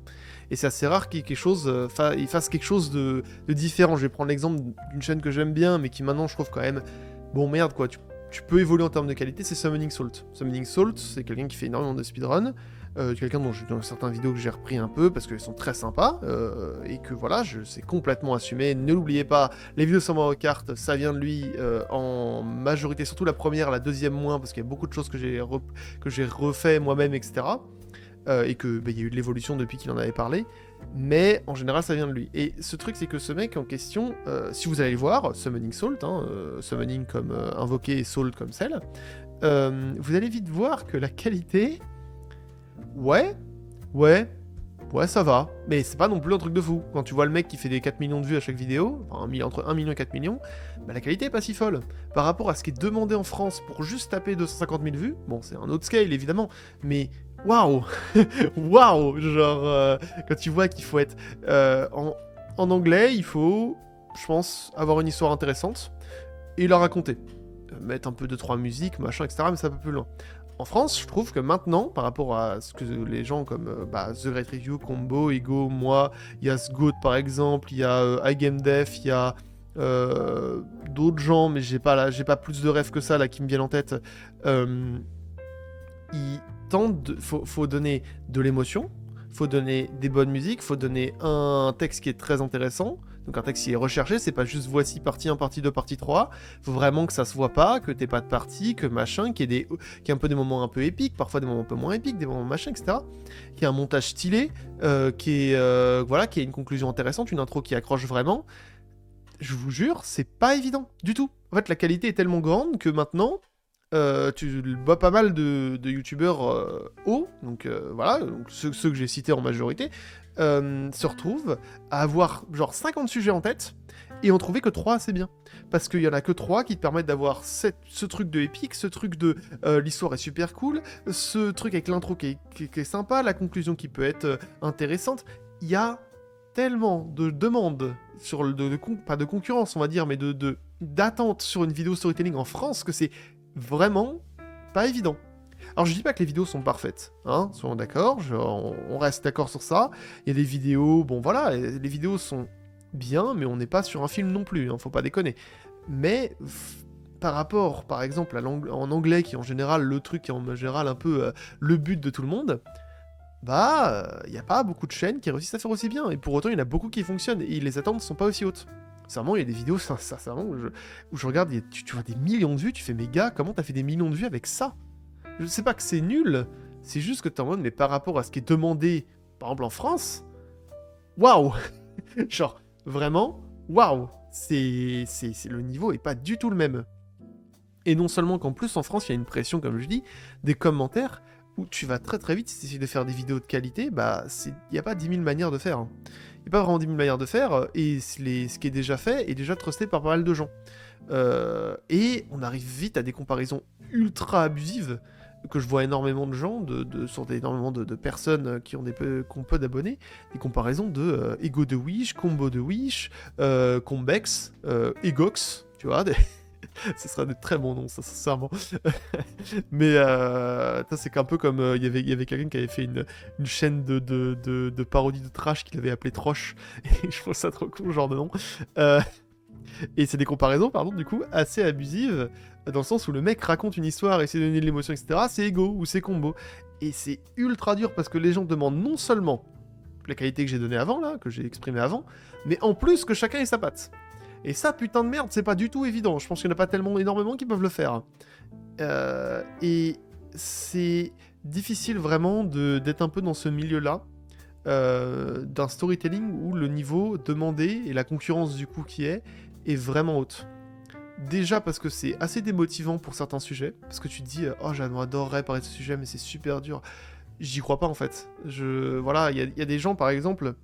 Et c'est assez rare qu'il fasse quelque chose de différent. Je vais prendre l'exemple d'une chaîne que j'aime bien, mais qui maintenant je trouve quand même, bon merde quoi, tu peux évoluer en termes de qualité, c'est Summoning Salt. Summoning Salt, c'est quelqu'un qui fait énormément de speedrun, quelqu'un dont dans certaines vidéos que j'ai repris un peu, parce qu'elles sont très sympas, et que voilà, c'est complètement assumé. Ne l'oubliez pas, les vidéos sur Mario Kart, ça vient de lui en majorité, surtout la première, la deuxième moins, parce qu'il y a beaucoup de choses que j'ai refait moi-même, etc. Et que y a eu de l'évolution depuis qu'il en avait parlé, mais en général ça vient de lui. Et ce truc c'est que ce mec en question, si vous allez le voir, Summoning Salt, Summoning comme invoquer et Salt comme sel, vous allez vite voir que la qualité, ouais ça va, mais c'est pas non plus un truc de fou. Quand tu vois le mec qui fait des 4 millions de vues à chaque vidéo, enfin entre 1 million et 4 millions, la qualité est pas si folle. Par rapport à ce qui est demandé en France pour juste taper 250 000 vues, bon c'est un autre scale évidemment, mais waouh waouh, genre quand tu vois qu'il faut être en anglais, il faut, je pense, avoir une histoire intéressante et la raconter. Mettre un peu de 3 musiques, machin, etc., mais ça va plus loin. En France, je trouve que maintenant, par rapport à ce que les gens comme The Great Review, Combo, Ego, moi, il y a Sgoat par exemple, il y a iGameDev, il y a d'autres gens, mais j'ai pas plus de rêves que ça là qui me viennent en tête. Faut donner de l'émotion, faut donner des bonnes musiques, faut donner un texte qui est très intéressant. Donc un texte qui est recherché, c'est pas juste voici partie 1, partie 2, partie 3. Faut vraiment que ça se voit pas, que t'aies pas de partie, que machin, qu'il y ait un peu des moments un peu épiques, parfois des moments un peu moins épiques, des moments machin, etc. Qu'il y ait un montage stylé, qui ait une conclusion intéressante, une intro qui accroche vraiment. Je vous jure, c'est pas évident du tout. En fait, la qualité est tellement grande que maintenant, tu vois pas mal de youtubeurs hauts, donc voilà, donc ceux que j'ai cités en majorité, se retrouvent à avoir genre 50 sujets en tête et en trouver que 3 assez bien. Parce qu'il y en a que 3 qui te permettent d'avoir ce truc de épique, ce truc de l'histoire est super cool, ce truc avec l'intro qui est sympa, la conclusion qui peut être intéressante. Il y a tellement de demandes sur pas de concurrence on va dire, mais d'attente sur une vidéo storytelling en France que c'est vraiment pas évident. Alors je dis pas que les vidéos sont parfaites, hein, soyons d'accord, on reste d'accord sur ça. Il y a des vidéos, bon voilà, les vidéos sont bien, mais on n'est pas sur un film non plus, hein, faut pas déconner. Mais par rapport, par exemple, en anglais, qui est en général le truc qui est en général un peu le but de tout le monde, bah, il n'y a pas beaucoup de chaînes qui réussissent à faire aussi bien, et pour autant il y en a beaucoup qui fonctionnent, et les attentes ne sont pas aussi hautes. Sincèrement, il y a des vidéos, sincèrement, où je regarde, tu vois des millions de vues, tu fais, mais gars, comment t'as fait des millions de vues avec ça? Je sais pas que c'est nul, c'est juste que t'es en mode, mais par rapport à ce qui est demandé, par exemple en France, waouh. Genre, vraiment, waouh. Le niveau est pas du tout le même. Et non seulement qu'en plus, en France, il y a une pression, comme je dis, des commentaires, où tu vas très très vite, si tu essaies de faire des vidéos de qualité, bah, il n'y a pas 10 000 manières de faire. Hein. Il n'y a pas vraiment 10 000 manières de faire, et ce qui est déjà fait est déjà trusté par pas mal de gens. Et on arrive vite à des comparaisons ultra abusives, que je vois énormément de gens, sur énormément de personnes qui ont peu d'abonnés, des comparaisons de Ego de Wish, Combo de Wish, Combex, Egox, tu vois, ce serait des très bons noms, ça, sincèrement. Mais c'est un peu comme il y avait quelqu'un qui avait fait une chaîne de parodie de trash qu'il avait appelé Troche. Et je trouve ça trop cool, genre de nom. Et c'est des comparaisons, pardon, du coup, assez abusives, dans le sens où le mec raconte une histoire, essaie de donner de l'émotion, etc. C'est Ego ou c'est Combo. Et c'est ultra dur parce que les gens demandent non seulement la qualité que j'ai donnée avant, là, que j'ai exprimée avant, mais en plus que chacun ait sa patte. Et ça, putain de merde, c'est pas du tout évident. Je pense qu'il n'y en a pas énormément qui peuvent le faire. Et c'est difficile vraiment d'être un peu dans ce milieu-là, d'un storytelling où le niveau demandé et la concurrence du coup qui est vraiment haute. Déjà parce que c'est assez démotivant pour certains sujets, parce que tu te dis oh j'adorerais parler de ce sujet mais c'est super dur. J'y crois pas en fait. Voilà, il y a des gens par exemple,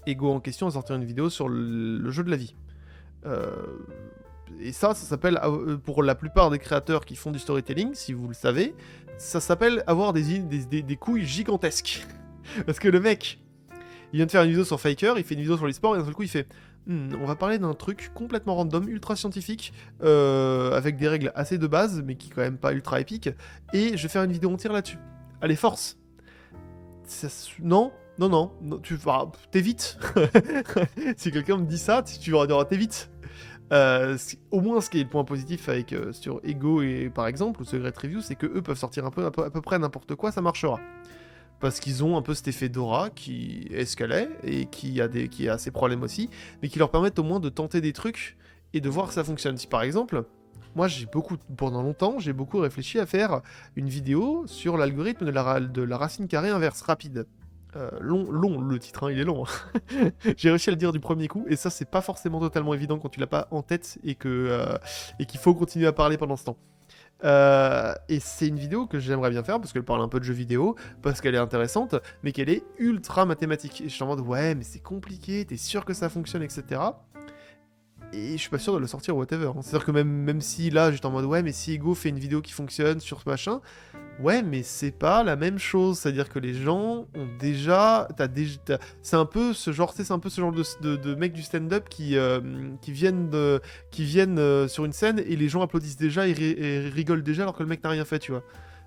Ego en question a sorti une vidéo sur le jeu de la vie. Et ça s'appelle, pour la plupart des créateurs qui font du storytelling, si vous le savez, ça s'appelle avoir des couilles gigantesques. Parce que le mec, il vient de faire une vidéo sur Faker, il fait une vidéo sur l'e-sport, et d'un seul coup il fait on va parler d'un truc complètement random, ultra scientifique, avec des règles assez de base, mais qui est quand même pas ultra épique, et je vais faire une vidéo entière là-dessus. Allez, force. Non, t'évites. Si quelqu'un me dit ça, tu vas dire t'évites. Au moins, ce qui est le point positif avec sur Ego et par exemple ou Secret Review, c'est que eux peuvent sortir à peu près n'importe quoi, ça marchera. Parce qu'ils ont un peu cet effet d'aura qui est ce qu'elle est et qui a ses problèmes aussi, mais qui leur permettent au moins de tenter des trucs et de voir que ça fonctionne. Si par exemple, moi pendant longtemps, j'ai beaucoup réfléchi à faire une vidéo sur l'algorithme de la racine carrée inverse rapide. Long, le titre, hein, il est long. Hein. J'ai réussi à le dire du premier coup, et ça, c'est pas forcément totalement évident quand tu l'as pas en tête et qu'il faut continuer à parler pendant ce temps. Et c'est une vidéo que j'aimerais bien faire parce qu'elle parle un peu de jeux vidéo, parce qu'elle est intéressante, mais qu'elle est ultra mathématique. Et je suis en mode, ouais, mais c'est compliqué, t'es sûr que ça fonctionne, etc. Et je suis pas sûr de le sortir whatever. Hein. C'est-à-dire que même si là, j'étais en mode, ouais, mais si Ego fait une vidéo qui fonctionne sur ce machin, ouais, mais c'est pas la même chose. C'est-à-dire que les gens ont déjà... c'est un peu ce genre, de mecs du stand-up qui viennent sur une scène et les gens applaudissent déjà et rigolent déjà alors que le mec n'a rien fait, tu vois.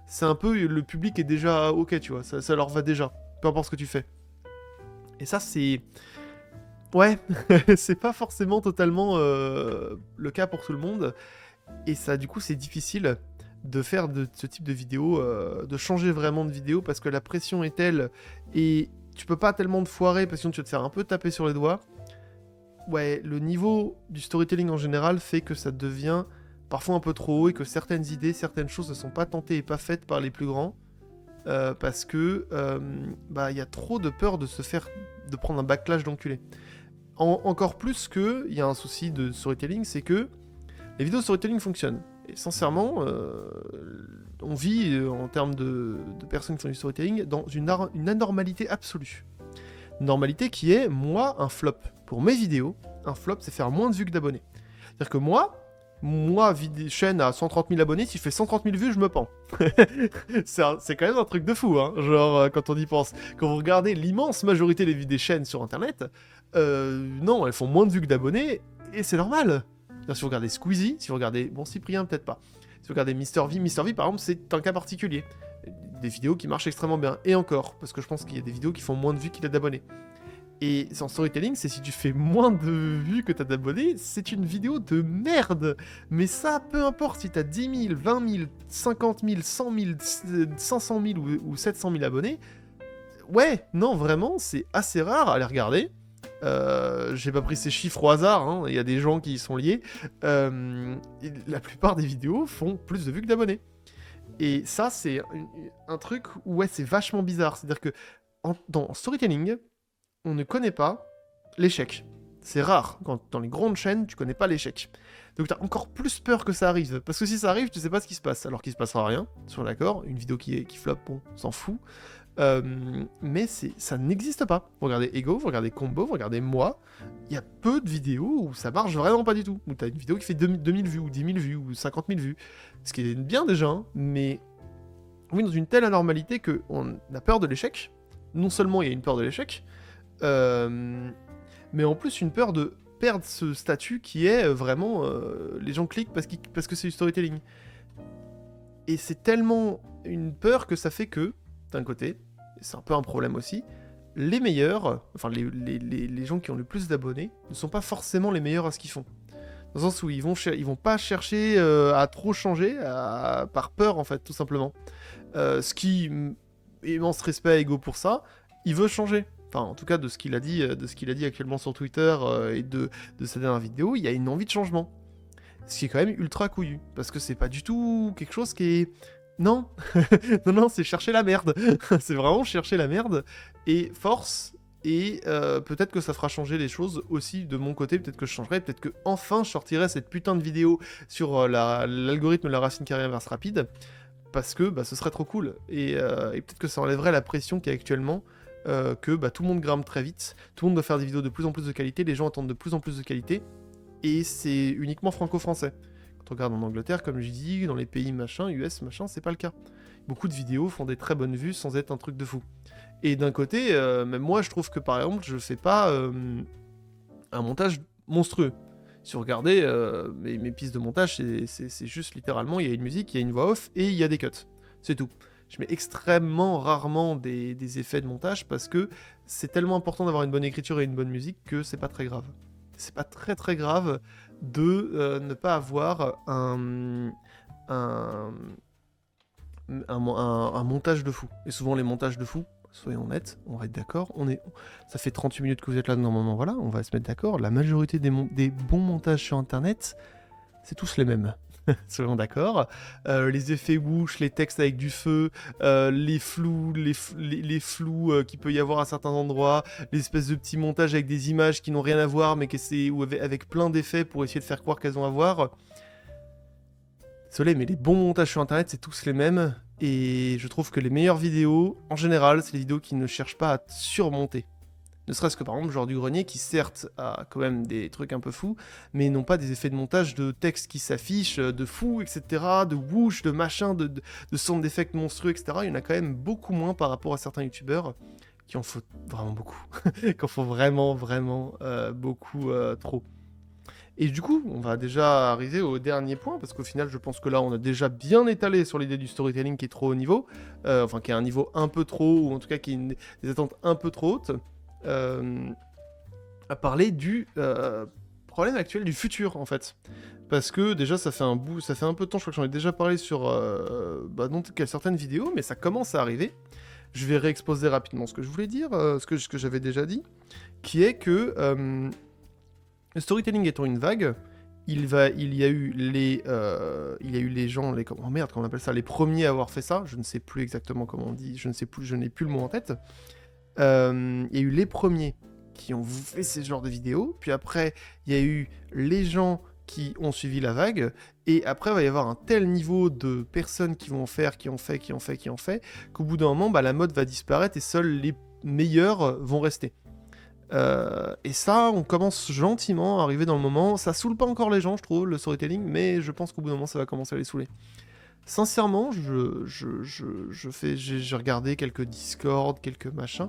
C'est un peu... Le public est déjà ok, tu vois. Ça leur va déjà. Peu importe ce que tu fais. Et ça, c'est... Ouais, c'est pas forcément totalement le cas pour tout le monde. Et ça, du coup, c'est difficile de faire de ce type de vidéo, de changer vraiment de vidéo, parce que la pression est telle, et tu peux pas tellement te foirer, parce que sinon tu vas te faire un peu taper sur les doigts. ouais, le niveau du storytelling en général fait que ça devient parfois un peu trop haut et que certaines idées, certaines choses ne sont pas tentées et pas faites par les plus grands parce que il y a trop de peur de prendre un backlash d'enculé. Encore plus que, il y a un souci de storytelling, c'est que les vidéos storytelling fonctionnent. Et sincèrement, on vit en termes de personnes qui font du storytelling dans une anormalité absolue. Une normalité qui est, moi, un flop. Pour mes vidéos, un flop, c'est faire moins de vues que d'abonnés. C'est-à-dire que moi, chaîne à 130 000 abonnés, si je fais 130 000 vues, je me pends. C'est quand même un truc de fou, hein, genre, quand on y pense. Quand vous regardez l'immense majorité des chaînes sur Internet, non, elles font moins de vues que d'abonnés, et c'est normal. Si vous regardez Squeezie, si vous regardez... Bon, Cyprien, peut-être pas. Si vous regardez MrV, par exemple, c'est un cas particulier. Des vidéos qui marchent extrêmement bien. Et encore, parce que je pense qu'il y a des vidéos qui font moins de vues qu'il y a d'abonnés. Et en storytelling, c'est si tu fais moins de vues que t'as d'abonnés, c'est une vidéo de merde. Mais ça, peu importe si t'as 10 000, 20 000, 50 000, 100 000, 500 000 ou 700 000 abonnés. Ouais, non, vraiment, c'est assez rare à les regarder. J'ai pas pris ces chiffres au hasard, hein, il y a des gens qui y sont liés. La plupart des vidéos font plus de vues que d'abonnés. Et ça, c'est un truc où ouais, c'est vachement bizarre. C'est-à-dire que dans storytelling, on ne connaît pas l'échec. C'est rare. Dans les grandes chaînes, tu connais pas l'échec. Donc t'as encore plus peur que ça arrive. Parce que si ça arrive, tu sais pas ce qui se passe. Alors qu'il se passera rien, sur l'accord. Une vidéo qui flop, bon, on s'en fout. Mais ça n'existe pas. Vous regardez Ego, vous regardez Combo, vous regardez moi. Il y a peu de vidéos où ça marche vraiment pas du tout. Où t'as une vidéo qui fait 2000 vues, ou 10 000 vues, ou 50 000 vues. Ce qui est bien déjà, hein, mais on est dans une telle anormalité qu'on a peur de l'échec. Non seulement il y a une peur de l'échec, mais en plus une peur de perdre ce statut qui est vraiment les gens cliquent parce que c'est du storytelling. Et c'est tellement une peur que ça fait que, d'un côté, et c'est un peu un problème aussi, les meilleurs, enfin les gens qui ont le plus d'abonnés, ne sont pas forcément les meilleurs à ce qu'ils font. Dans le sens où ils vont pas chercher à trop changer, par peur en fait, tout simplement. Ce qui, immense respect à Ego pour ça, il veut changer. Enfin, en tout cas, de ce qu'il a dit actuellement sur Twitter et de sa dernière vidéo, il y a une envie de changement. Ce qui est quand même ultra couillu, parce que c'est pas du tout quelque chose qui est... Non, non, c'est chercher la merde. C'est vraiment chercher la merde. Et force, et peut-être que ça fera changer les choses aussi de mon côté, peut-être que je changerai, peut-être que enfin je sortirai cette putain de vidéo sur l'algorithme de la racine carré inverse rapide, parce que ce serait trop cool. Et peut-être que ça enlèverait la pression qu'il y a actuellement, que tout le monde grimpe très vite, tout le monde doit faire des vidéos de plus en plus de qualité, les gens attendent de plus en plus de qualité, et c'est uniquement franco-français. Quand on regarde en Angleterre, comme je dis, dans les pays machin, US machin, c'est pas le cas. Beaucoup de vidéos font des très bonnes vues sans être un truc de fou. Et d'un côté, même moi je trouve que par exemple, je fais pas un montage monstrueux. Si vous regardez mes pistes de montage, c'est juste littéralement, il y a une musique, il y a une voix off et il y a des cuts. C'est tout. Je mets extrêmement rarement des effets de montage parce que c'est tellement important d'avoir une bonne écriture et une bonne musique que c'est pas très grave. C'est pas très très grave de ne pas avoir un montage de fou. Et souvent les montages de fou, soyons honnêtes, on va être d'accord, ça fait 38 minutes que vous êtes là, normalement, voilà, on va se mettre d'accord, la majorité des bons montages sur internet, c'est tous les mêmes. Soyons d'accord. Les effets whoosh, les textes avec du feu, les flous, les flous qu'il peut y avoir à certains endroits, les espèces de petits montages avec des images qui n'ont rien à voir, mais avec plein d'effets pour essayer de faire croire qu'elles ont à voir. Désolé, mais les bons montages sur internet, c'est tous les mêmes. Et je trouve que les meilleures vidéos, en général, c'est les vidéos qui ne cherchent pas à surmonter. Ne serait-ce que par exemple, genre du grenier, qui certes a quand même des trucs un peu fous, mais n'ont pas des effets de montage de texte qui s'affichent, de fou, etc., de whoosh, de machin, de sound d'effects monstrueux, etc. Il y en a quand même beaucoup moins par rapport à certains youtubeurs qui en font vraiment beaucoup. Qui en font vraiment, vraiment beaucoup trop. Et du coup, on va déjà arriver au dernier point, parce qu'au final, je pense que là, on a déjà bien étalé sur l'idée du storytelling qui est trop haut niveau, enfin, qui est un niveau un peu trop, ou en tout cas qui a des attentes un peu trop hautes. À parler du problème actuel du futur en fait, parce que déjà ça fait un peu de temps, je crois que j'en ai déjà parlé sur certaines vidéos, mais ça commence à arriver. Je vais réexposer rapidement ce que je voulais dire, ce que j'avais déjà dit, qui est que Le storytelling étant une vague, il y a eu les gens, oh merde, comment on appelle ça, les premiers à avoir fait ça, je ne sais plus exactement comment on dit, je n'ai plus le mot en tête. Il y a eu les premiers qui ont fait ce genre de vidéos, puis après, il y a eu les gens qui ont suivi la vague, et après, il va y avoir un tel niveau de personnes qui vont en faire, qui ont fait, qu'au bout d'un moment, la mode va disparaître et seuls les meilleurs vont rester. Et ça, on commence gentiment à arriver dans le moment. Ça saoule pas encore les gens, je trouve, le storytelling, mais je pense qu'au bout d'un moment, ça va commencer à les saouler. Sincèrement, j'ai regardé quelques Discord, quelques machins.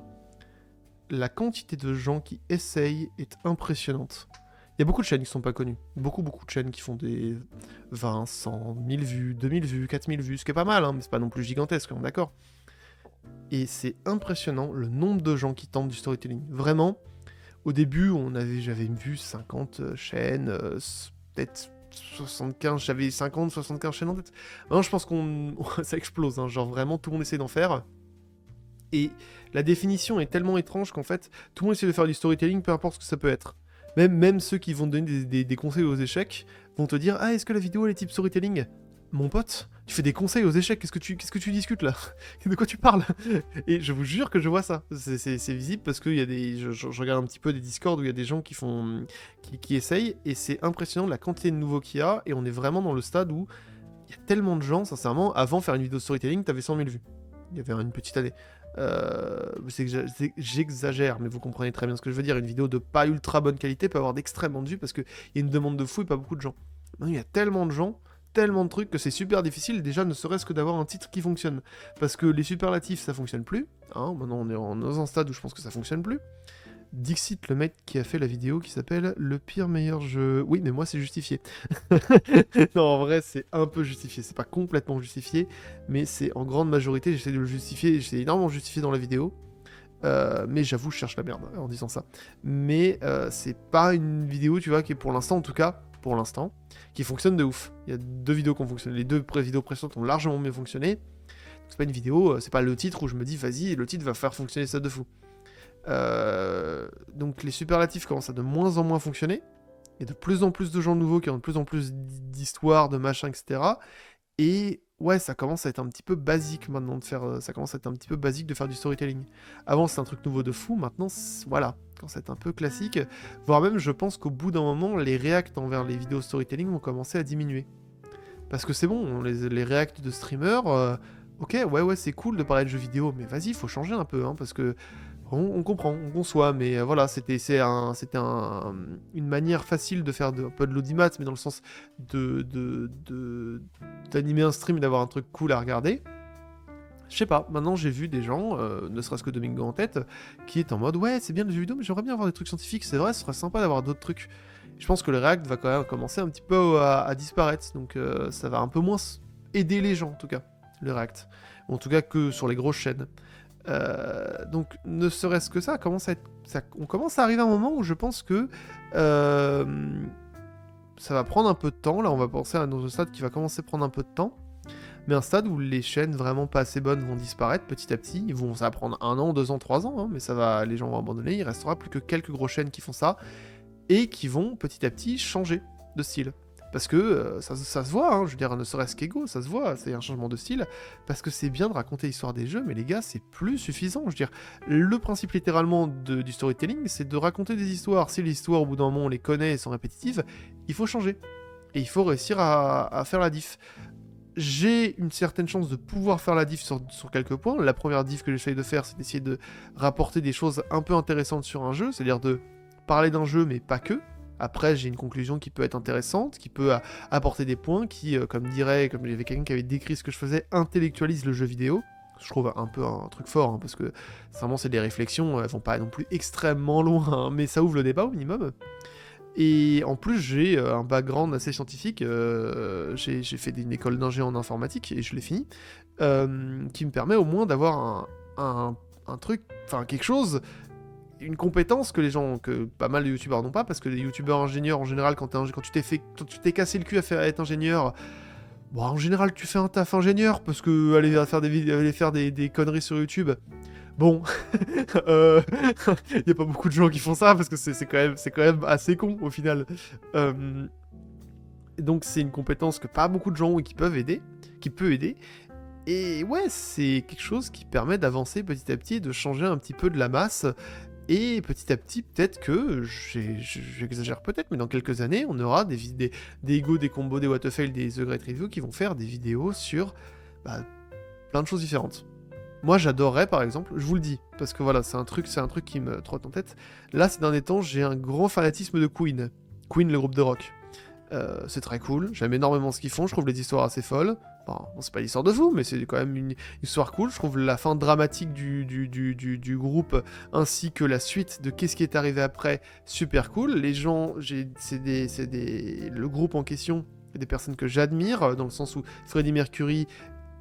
La quantité de gens qui essayent est impressionnante. Il y a beaucoup de chaînes qui sont pas connues. Beaucoup de chaînes qui font des 20, 100, 1000 vues, 2000 vues, 4000 vues, ce qui est pas mal, hein, mais c'est pas non plus gigantesque, on est d'accord. Et c'est impressionnant le nombre de gens qui tentent du storytelling. Vraiment, au début, j'avais vu 50 chaînes, peut-être 75, j'avais 50, 75 chaînes en tête. Maintenant, je pense ça explose, hein, genre vraiment tout le monde essaie d'en faire. Et la définition est tellement étrange qu'en fait, tout le monde essaie de faire du storytelling, peu importe ce que ça peut être. Même ceux qui vont te donner des conseils aux échecs vont te dire « Ah, est-ce que la vidéo elle est type storytelling ?» Mon pote, tu fais des conseils aux échecs, qu'est-ce que tu discutes là? De quoi tu parles? Et je vous jure que je vois ça. C'est visible parce que je regarde un petit peu des Discord où il y a des gens qui essayent, et c'est impressionnant la quantité de nouveaux qu'il y a, et on est vraiment dans le stade où il y a tellement de gens, sincèrement, avant faire une vidéo de storytelling, t'avais 100 000 vues. Il y avait une petite année. J'exagère, mais vous comprenez très bien ce que je veux dire. Une vidéo de pas ultra bonne qualité peut avoir d'extrêmement de vues parce qu'il y a une demande de fou et pas beaucoup de gens. Maintenant, il y a tellement de gens, tellement de trucs que c'est super difficile déjà ne serait-ce que d'avoir un titre qui fonctionne. Parce que les superlatifs ça fonctionne plus. Hein, maintenant on est dans un stade où je pense que ça fonctionne plus. Dixit, le mec qui a fait la vidéo qui s'appelle Le pire meilleur jeu. Oui, mais moi c'est justifié. Non, en vrai c'est un peu justifié. C'est pas complètement justifié, mais c'est en grande majorité, j'essaie de le justifier. J'essaie énormément de justifier dans la vidéo. Mais j'avoue, je cherche la merde en disant ça. Mais c'est pas une vidéo, tu vois, qui est pour l'instant, en tout cas, pour l'instant, qui fonctionne de ouf. Il y a 2 vidéos qui ont fonctionné. Les 2 vidéos précédentes ont largement mieux fonctionné. C'est pas une vidéo, c'est pas le titre où je me dis, vas-y, le titre va faire fonctionner ça de fou. Donc les superlatifs commencent à de moins en moins fonctionner. Il y a de plus en plus de gens nouveaux qui ont de plus en plus d'histoires, de machins, etc. Et ouais, ça commence à être un petit peu basique maintenant de faire. Ça commence à être un petit peu basique de faire du storytelling. Avant, c'est un truc nouveau de fou. Maintenant, voilà, quand c'est un peu classique. Voire même, je pense qu'au bout d'un moment, les reacts envers les vidéos storytelling vont commencer à diminuer. Parce que c'est bon, les reacts de streamers. Ok, ouais, c'est cool de parler de jeux vidéo, mais vas-y, faut changer un peu, hein, parce que on comprend, on conçoit, mais voilà, c'était une manière facile de faire un peu de l'audimat, mais dans le sens d'animer un stream et d'avoir un truc cool à regarder. Je sais pas, maintenant j'ai vu des gens, ne serait-ce que Domingo en tête, qui est en mode ouais, c'est bien le jeu vidéo, mais j'aimerais bien avoir des trucs scientifiques, c'est vrai, ce serait sympa d'avoir d'autres trucs. Je pense que le React va quand même commencer un petit peu à disparaître, donc ça va un peu moins aider les gens en tout cas, le React. En tout cas que sur les grosses chaînes. Donc ne serait-ce que ça, on commence à arriver à un moment où je pense que ça va prendre un peu de temps. Là on va penser à un autre stade qui va commencer à prendre un peu de temps, mais un stade où les chaînes vraiment pas assez bonnes vont disparaître petit à petit. Ça va prendre 1 an, 2 ans, 3 ans, hein, mais les gens vont abandonner. Il restera plus que quelques grosses chaînes qui font ça et qui vont petit à petit changer de style. Parce que ça se voit, hein, je veux dire, ne serait-ce qu'Ego, ça se voit, c'est un changement de style, parce que c'est bien de raconter l'histoire des jeux, mais les gars, c'est plus suffisant, je veux dire. Le principe littéralement du storytelling, c'est de raconter des histoires. Si les histoires, au bout d'un moment, on les connaît et sont répétitives, il faut changer. Et il faut réussir à faire la diff. J'ai une certaine chance de pouvoir faire la diff sur quelques points. La première diff que j'essaye de faire, c'est d'essayer de rapporter des choses un peu intéressantes sur un jeu, c'est-à-dire de parler d'un jeu, mais pas que. Après, j'ai une conclusion qui peut être intéressante, qui peut apporter des points, qui, comme il y avait quelqu'un qui avait décrit ce que je faisais, intellectualise le jeu vidéo. Je trouve un peu un truc fort, hein, parce que vraiment c'est des réflexions, elles vont pas non plus extrêmement loin, hein, mais ça ouvre le débat au minimum. Et en plus, j'ai un background assez scientifique, j'ai fait une école d'ingé en informatique, et je l'ai fini, qui me permet au moins d'avoir un truc, enfin quelque chose, une compétence que pas mal de youtubeurs n'ont pas, parce que les youtubeurs ingénieurs en général, quand tu t'es cassé le cul à être ingénieur, en général tu fais un taf ingénieur, parce que aller faire des conneries sur YouTube, Bon, il y a pas beaucoup de gens qui font ça parce que c'est quand même assez con au final. Euh, donc c'est une compétence que pas beaucoup de gens ont et qui peut aider. Et ouais, c'est quelque chose qui permet d'avancer petit à petit et de changer un petit peu de la masse. Et petit à petit, peut-être que, j'exagère peut-être, mais dans quelques années, on aura des Ego, des combos, des what the fail, des The Great Review qui vont faire des vidéos sur bah, plein de choses différentes. Moi, j'adorerais, par exemple, je vous le dis, parce que voilà, c'est un truc qui me trotte en tête. Là, ces derniers temps, j'ai un grand fanatisme de Queen. Queen, le groupe de rock. C'est très cool, j'aime énormément ce qu'ils font, je trouve les histoires assez folles. Enfin, bon, c'est pas l'histoire de fou, mais c'est quand même une histoire cool. Je trouve la fin dramatique du groupe, ainsi que la suite de qu'est-ce qui est arrivé après, super cool. Les gens, le groupe en question, des personnes que j'admire, dans le sens où Freddie Mercury,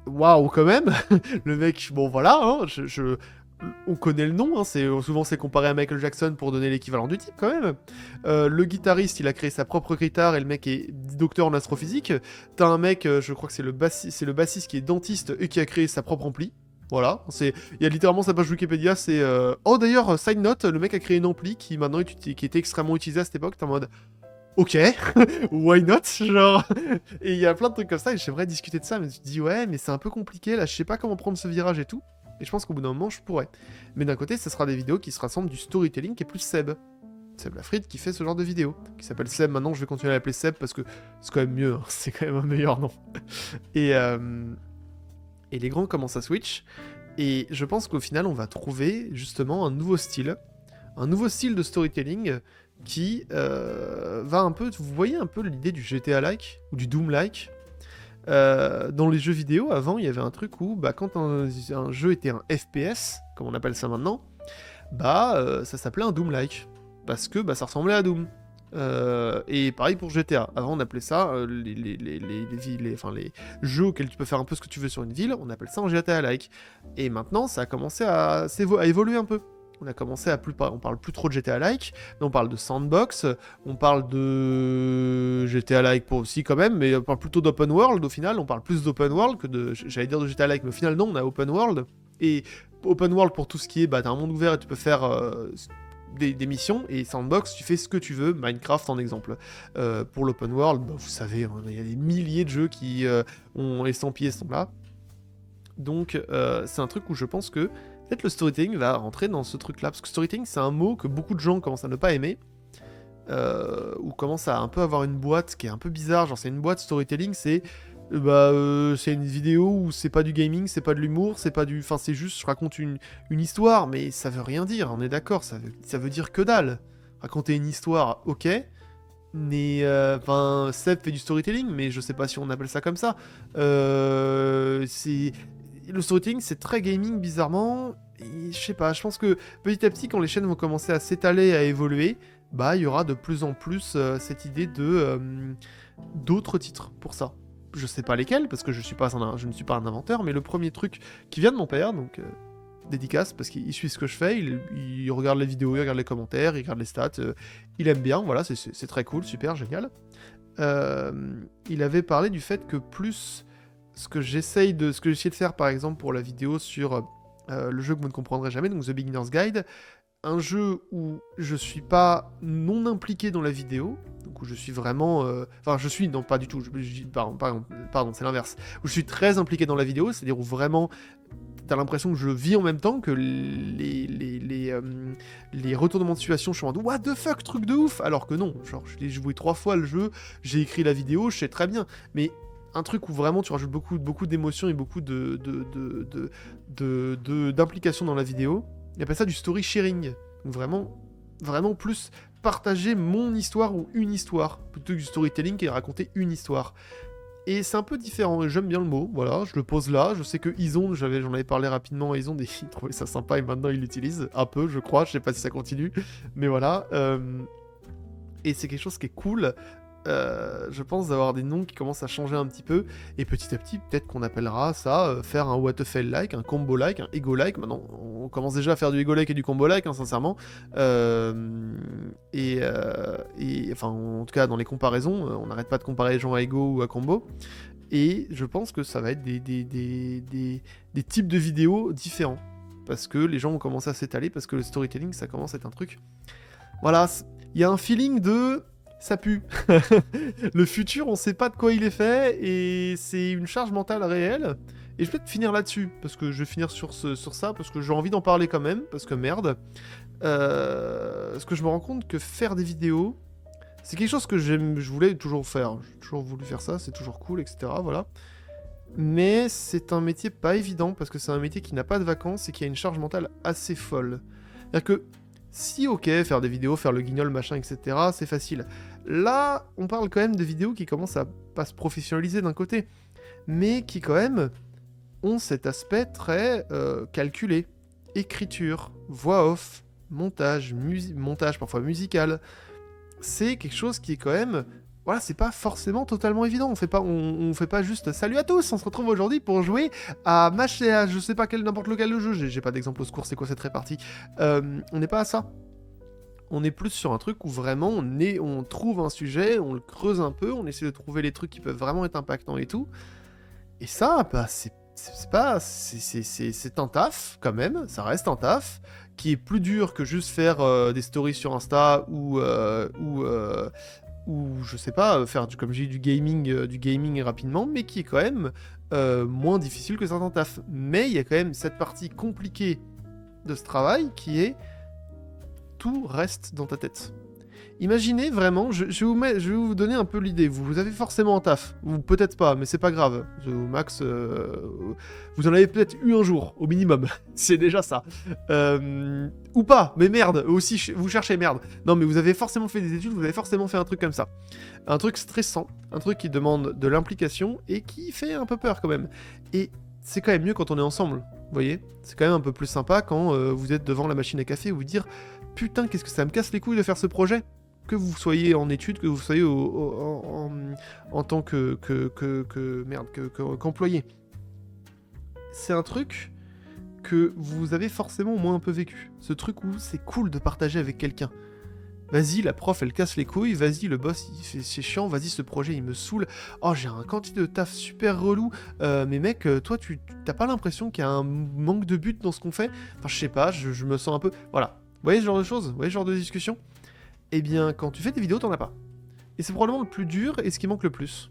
waouh quand même, le mec, bon voilà, hein, on connaît le nom, hein, souvent c'est comparé à Michael Jackson pour donner l'équivalent du type quand même. Le guitariste, il a créé sa propre guitare et le mec est docteur en astrophysique. T'as un mec, je crois que c'est le bassiste qui est dentiste et qui a créé sa propre ampli. Voilà, il y a littéralement sa page Wikipédia, c'est... Oh d'ailleurs, side note, le mec a créé une ampli qui maintenant qui était extrêmement utilisée à cette époque, t'es en mode... Ok, why not, genre. Et il y a plein de trucs comme ça, et j'aimerais discuter de ça, mais tu te dis, ouais, mais c'est un peu compliqué, là, je sais pas comment prendre ce virage et tout. Et je pense qu'au bout d'un moment, je pourrais. Mais d'un côté, ce sera des vidéos qui se rassemblent du storytelling qui est plus Seb. Seb Lafrite qui fait ce genre de vidéos. Qui s'appelle Seb, maintenant je vais continuer à l'appeler Seb parce que c'est quand même mieux, hein. C'est quand même un meilleur nom. Et, et les grands commencent à switch. Et je pense qu'au final, on va trouver justement un nouveau style de storytelling qui va un peu... Vous voyez un peu l'idée du GTA-like ou du Doom-like. Dans les jeux vidéo, avant, il y avait un truc où, bah, quand un jeu était un FPS, comme on appelle ça maintenant, bah, ça s'appelait un Doom-like. Parce que bah, ça ressemblait à Doom. Et pareil pour GTA. Avant, on appelait ça les jeux auxquels tu peux faire un peu ce que tu veux sur une ville, on appelle ça un GTA-like. Et maintenant, ça a commencé à évoluer un peu. On a commencé on parle plus trop de GTA-like, mais on parle de sandbox, on parle de GTA-like pour aussi quand même, mais on parle plutôt d'open world au final, on parle plus d'open world que j'allais dire de GTA-like, mais au final non, on a open world, et open world pour tout ce qui est, bah t'as un monde ouvert et tu peux faire des missions, et sandbox, tu fais ce que tu veux, Minecraft en exemple. Pour l'open world, bah, vous savez, hein, il y a des milliers de jeux qui ont estampillé ce nom-là, donc c'est un truc où je pense que peut-être le storytelling va rentrer dans ce truc-là, parce que storytelling, c'est un mot que beaucoup de gens commencent à ne pas aimer, ou commencent à un peu avoir une boîte qui est un peu bizarre, genre c'est une boîte storytelling, c'est c'est une vidéo où c'est pas du gaming, c'est pas de l'humour, c'est pas du... Enfin, c'est juste, je raconte une histoire, mais ça veut rien dire, on est d'accord, ça veut dire que dalle. Raconter une histoire, ok, mais... Enfin, Seb fait du storytelling, mais je sais pas si on appelle ça comme ça. C'est... Le storytelling, c'est très gaming, bizarrement. Et je sais pas, je pense que petit à petit, quand les chaînes vont commencer à s'étaler, à évoluer, bah, il y aura de plus en plus cette idée de d'autres titres pour ça. Je sais pas lesquels, parce que je ne suis pas un inventeur, mais le premier truc qui vient de mon père, donc dédicace, parce qu'il suit ce que je fais, il regarde les vidéos, il regarde les commentaires, il regarde les stats, il aime bien, voilà, c'est très cool, super, génial. Il avait parlé du fait que plus... Ce que j'ai essayé de faire par exemple pour la vidéo sur le jeu que vous ne comprendrez jamais, donc The Beginner's Guide, un jeu où je suis pas non impliqué dans la vidéo, donc où je suis vraiment... Enfin, je suis, non pas du tout, pardon, c'est l'inverse, où je suis très impliqué dans la vidéo, c'est-à-dire où vraiment t'as l'impression que je vis en même temps, que les retournements de situation, je suis en mode what the fuck, truc de ouf, alors que non, genre je l'ai joué 3 fois le jeu, j'ai écrit la vidéo, je sais très bien, mais un truc où vraiment tu rajoutes beaucoup d'émotions et beaucoup d'implications dans la vidéo. Il appelle ça du story sharing. Donc vraiment plus partager mon histoire ou une histoire, plutôt que du storytelling qui est raconter une histoire. Et c'est un peu différent, j'aime bien le mot, voilà, je le pose là, je sais que Ison, j'en avais parlé rapidement à Ison, et il trouvait ça sympa, et maintenant il l'utilise un peu, je crois, je sais pas si ça continue, mais voilà. Et c'est quelque chose qui est cool, je pense d'avoir des noms qui commencent à changer un petit peu, et petit à petit, peut-être qu'on appellera ça faire un what the fail like, un combo like, un ego like. Maintenant, on commence déjà à faire du ego like et du combo like, hein, sincèrement. Enfin, en tout cas, dans les comparaisons, on n'arrête pas de comparer les gens à ego ou à combo. Et je pense que ça va être des types de vidéos différents. parce que les gens ont commencé à s'étaler, parce que le storytelling, ça commence à être un truc... Voilà, il y a un feeling de... ça pue. Le futur, on sait pas de quoi il est fait, et c'est une charge mentale réelle. Et je vais peut-être finir là-dessus, parce que je vais finir sur ça, parce que j'ai envie d'en parler quand même, parce que merde. Parce que je me rends compte que faire des vidéos, c'est quelque chose que je voulais toujours faire. J'ai toujours voulu faire ça, c'est toujours cool, etc. Voilà. Mais c'est un métier pas évident, parce que c'est un métier qui n'a pas de vacances et qui a une charge mentale assez folle. C'est-à-dire que, si ok, faire des vidéos, faire le guignol, machin, etc., c'est facile. Là, on parle quand même de vidéos qui commencent à pas se professionnaliser d'un côté, mais qui quand même ont cet aspect très calculé. Écriture, voix off, montage parfois musical. C'est quelque chose qui est quand même... Voilà, c'est pas forcément totalement évident. On fait pas juste salut à tous, on se retrouve aujourd'hui pour jouer à je sais pas n'importe lequel de jeu. J'ai pas d'exemple au secours, c'est quoi cette répartie. On n'est pas à ça. On est plus sur un truc où vraiment on trouve un sujet, on le creuse un peu, on essaie de trouver les trucs qui peuvent vraiment être impactants et tout. Et ça, bah, c'est un taf quand même, ça reste un taf qui est plus dur que juste faire des stories sur Insta ou je sais pas, faire comme j'ai dit du gaming rapidement, mais qui est quand même moins difficile que certains tafs. Mais il y a quand même cette partie compliquée de ce travail qui est tout reste dans ta tête. Imaginez vraiment, je vais vous donner un peu l'idée. Vous avez forcément un taf, ou peut-être pas, mais c'est pas grave. Au max, vous en avez peut-être eu un jour, au minimum. C'est déjà ça. Ou pas, mais merde, aussi, vous cherchez merde. Non, mais vous avez forcément fait des études, vous avez forcément fait un truc comme ça. Un truc stressant, un truc qui demande de l'implication, et qui fait un peu peur quand même. Et c'est quand même mieux quand on est ensemble, vous voyez. C'est quand même un peu plus sympa quand vous êtes devant la machine à café, et vous dire « Putain, qu'est-ce que ça me casse les couilles de faire ce projet ?» Que vous soyez en études, que vous soyez en tant qu'employé. C'est un truc que vous avez forcément au moins un peu vécu. Ce truc où c'est cool de partager avec quelqu'un. Vas-y, la prof, elle casse les couilles. Vas-y, le boss, c'est chiant. Vas-y, ce projet, il me saoule. Oh, j'ai un quantité de taf super relou. Mais mec, toi, t'as pas l'impression qu'il y a un manque de but dans ce qu'on fait? Enfin, je sais pas, je me sens un peu... Voilà. Vous voyez ce genre de choses? Vous voyez ce genre de discussion? Eh bien, quand tu fais des vidéos, t'en as pas. Et c'est probablement le plus dur et ce qui manque le plus.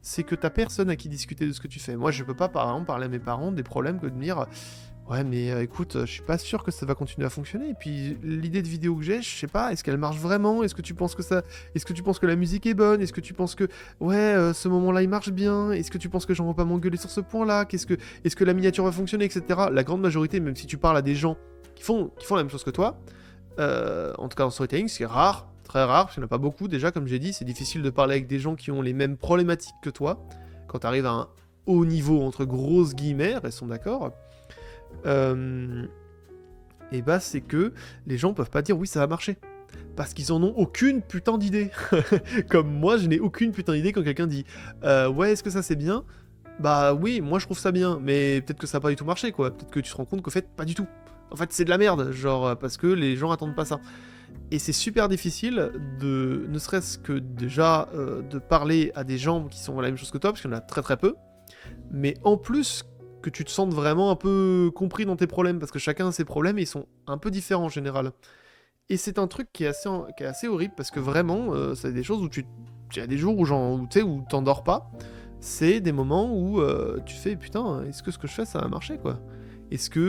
C'est que t'as personne à qui discuter de ce que tu fais. Moi, je peux pas, par exemple, parler à mes parents des problèmes que de me dire « Ouais, mais écoute, je suis pas sûr que ça va continuer à fonctionner. Et puis, l'idée de vidéo que j'ai, je sais pas, est-ce qu'elle marche vraiment? Est-ce que tu penses que la musique est bonne? Est-ce que tu penses que, ouais, ce moment-là, il marche bien? Est-ce que tu penses que j'en vais pas m'engueuler sur ce point-là? Est-ce que la miniature va fonctionner, etc. » La grande majorité, même si tu parles à des gens qui font la même chose que toi, en tout cas en storytelling, c'est rare, très rare, parce qu'il n'y en a pas beaucoup déjà, comme j'ai dit, c'est difficile de parler avec des gens qui ont les mêmes problématiques que toi, quand tu arrives à un haut niveau, entre grosses guillemets, restons d'accord, et bah c'est que les gens peuvent pas dire oui ça va marcher, parce qu'ils en ont aucune putain d'idée. Comme moi, je n'ai aucune putain d'idée quand quelqu'un dit ouais, est-ce que ça c'est bien? Bah oui, moi je trouve ça bien, mais peut-être que ça n'a pas du tout marché, quoi. Peut-être que tu te rends compte qu'au fait, pas du tout. En fait, c'est de la merde, genre, parce que les gens attendent pas ça. Et c'est super difficile de, ne serait-ce que déjà, de parler à des gens qui sont la même chose que toi, parce qu'il y en a très très peu, mais en plus que tu te sentes vraiment un peu compris dans tes problèmes, parce que chacun a ses problèmes et ils sont un peu différents en général. Et c'est un truc qui est assez horrible, parce que vraiment, c'est des choses où il y a des jours où t'endors pas, c'est des moments où tu fais, putain, est-ce que ce que je fais, ça va marcher, quoi? Est-ce que,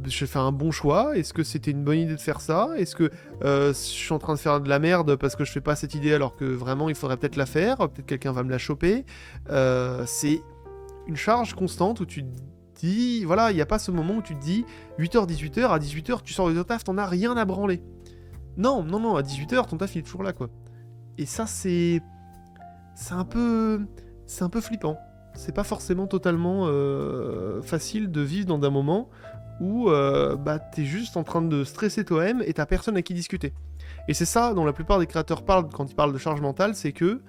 je fais un bon choix? Est-ce que c'était une bonne idée de faire ça? Est-ce que je suis en train de faire de la merde parce que je fais pas cette idée alors que vraiment il faudrait peut-être la faire? Peut-être quelqu'un va me la choper. C'est une charge constante où tu te dis... Voilà, il n'y a pas ce moment où tu te dis 8h, 18h, à 18h tu sors de ton taf, t'en as rien à branler. Non, à 18h ton taf il est toujours là, quoi. Et ça c'est un peu flippant. C'est pas forcément totalement facile de vivre dans un moment où t'es juste en train de stresser toi-même et t'as personne à qui discuter. Et c'est ça dont la plupart des créateurs parlent quand ils parlent de charge mentale, c'est que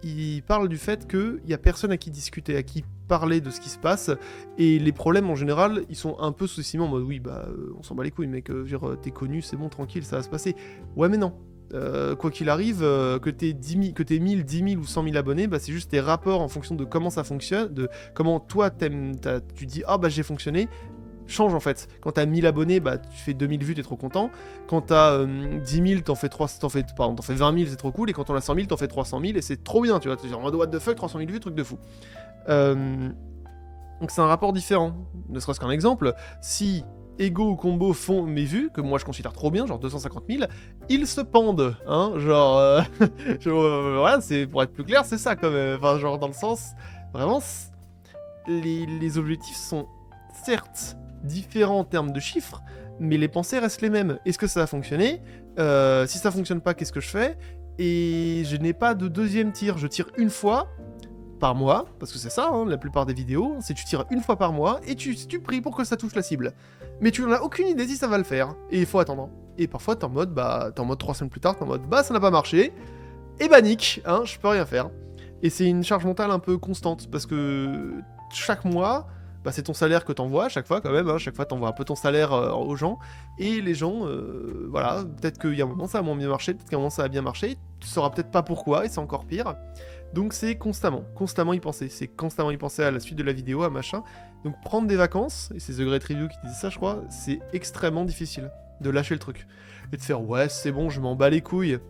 ils parlent du fait qu'il y a personne à qui discuter, à qui parler de ce qui se passe, et les problèmes en général, ils sont un peu sous-estimés en mode oui, on s'en bat les couilles, mec, t'es connu, c'est bon, tranquille, ça va se passer. Ouais, mais non. Quoi qu'il arrive, que t'aies 1000, 10 000 ou 100 000 abonnés, bah, c'est juste tes rapports en fonction de comment ça fonctionne, de comment toi tu dis ah bah j'ai fonctionné, change en fait. Quand t'as 1000 abonnés, bah tu fais 2000 vues, t'es trop content. Quand t'as 10 000, t'en fais 20 000, c'est trop cool. Et quand on a 100 000, t'en fais 300 000 et c'est trop bien, tu vois. T'es en mode what the fuck, 300 000 vues, truc de fou. Donc c'est un rapport différent. Ne serait-ce qu'un exemple, si Ego ou Combo font mes vues, que moi je considère trop bien, genre 250 000, ils se pendent, hein, genre, voilà, c'est, pour être plus clair, c'est ça, comme, enfin, genre, dans le sens, vraiment, les objectifs sont, certes, différents en termes de chiffres, mais les pensées restent les mêmes. Est-ce que ça va fonctionner? Si ça fonctionne pas, qu'est-ce que je fais? Et je n'ai pas de deuxième tir, je tire une fois, par mois, parce que c'est ça, hein, la plupart des vidéos, c'est tu tires une fois par mois et tu pries pour que ça touche la cible. Mais tu n'en as aucune idée si ça va le faire, et il faut attendre. Et parfois t'es en mode 3 semaines plus tard, t'es en mode ça n'a pas marché, et bah nique, hein, je peux rien faire. Et c'est une charge mentale un peu constante, parce que chaque mois, bah, c'est ton salaire que t'envoies à chaque fois quand même, hein, chaque fois t'envoies un peu ton salaire aux gens, et les gens, voilà, peut-être qu'il y a un moment ça a moins bien marché, peut-être qu'à un moment ça a bien marché, tu sauras peut-être pas pourquoi, et c'est encore pire. Donc c'est constamment y penser, c'est constamment y penser à la suite de la vidéo, à machin. Donc prendre des vacances, et c'est The Great Review qui disait ça je crois, c'est extrêmement difficile de lâcher le truc. Et de faire ouais c'est bon, je m'en bats les couilles.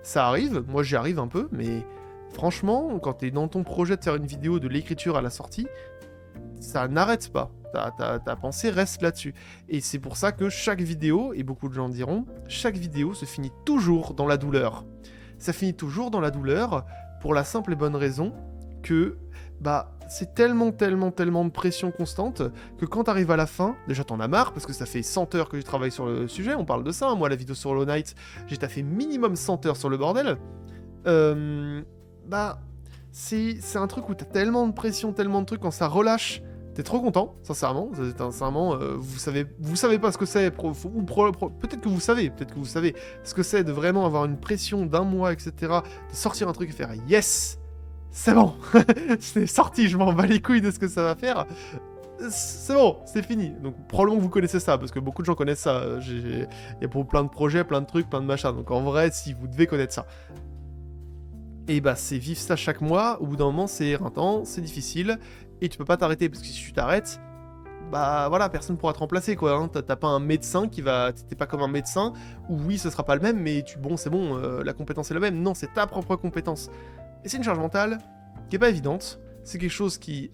Ça arrive, moi j'y arrive un peu, mais franchement, quand t'es dans ton projet de faire une vidéo de l'écriture à la sortie, ça n'arrête pas. Ta pensée reste là-dessus. Et c'est pour ça que chaque vidéo, et beaucoup de gens diront, chaque vidéo se finit toujours dans la douleur. Ça finit toujours dans la douleur, pour la simple et bonne raison que bah c'est tellement de pression constante que quand t'arrives à la fin, déjà t'en as marre parce que ça fait 100 heures que je travaille sur le sujet, on parle de ça, hein. Moi la vidéo sur Hollow Knight, j'ai taffé minimum 100 heures sur le bordel. Bah c'est un truc où t'as tellement de pression, tellement de trucs, quand ça relâche, t'es trop content, sincèrement, vous savez pas ce que c'est, peut-être que vous savez ce que c'est de vraiment avoir une pression d'un mois, etc., de sortir un truc et faire « Yes !» C'est bon, c'est sorti, je m'en bats les couilles de ce que ça va faire. C'est bon, c'est fini. Donc probablement que vous connaissez ça, parce que beaucoup de gens connaissent ça. Il y a pour plein de projets, plein de trucs, plein de machins. Donc en vrai, si vous devez connaître ça. Et bah c'est vivre ça chaque mois, au bout d'un moment c'est éreintant, c'est difficile, et tu peux pas t'arrêter, parce que si tu t'arrêtes, bah voilà, personne pourra te remplacer quoi, hein. T'as pas un médecin qui va... T'es pas comme un médecin, où oui ce sera pas le même, mais c'est bon, la compétence est la même. Non, c'est ta propre compétence. Et c'est une charge mentale qui est pas évidente, c'est quelque chose qui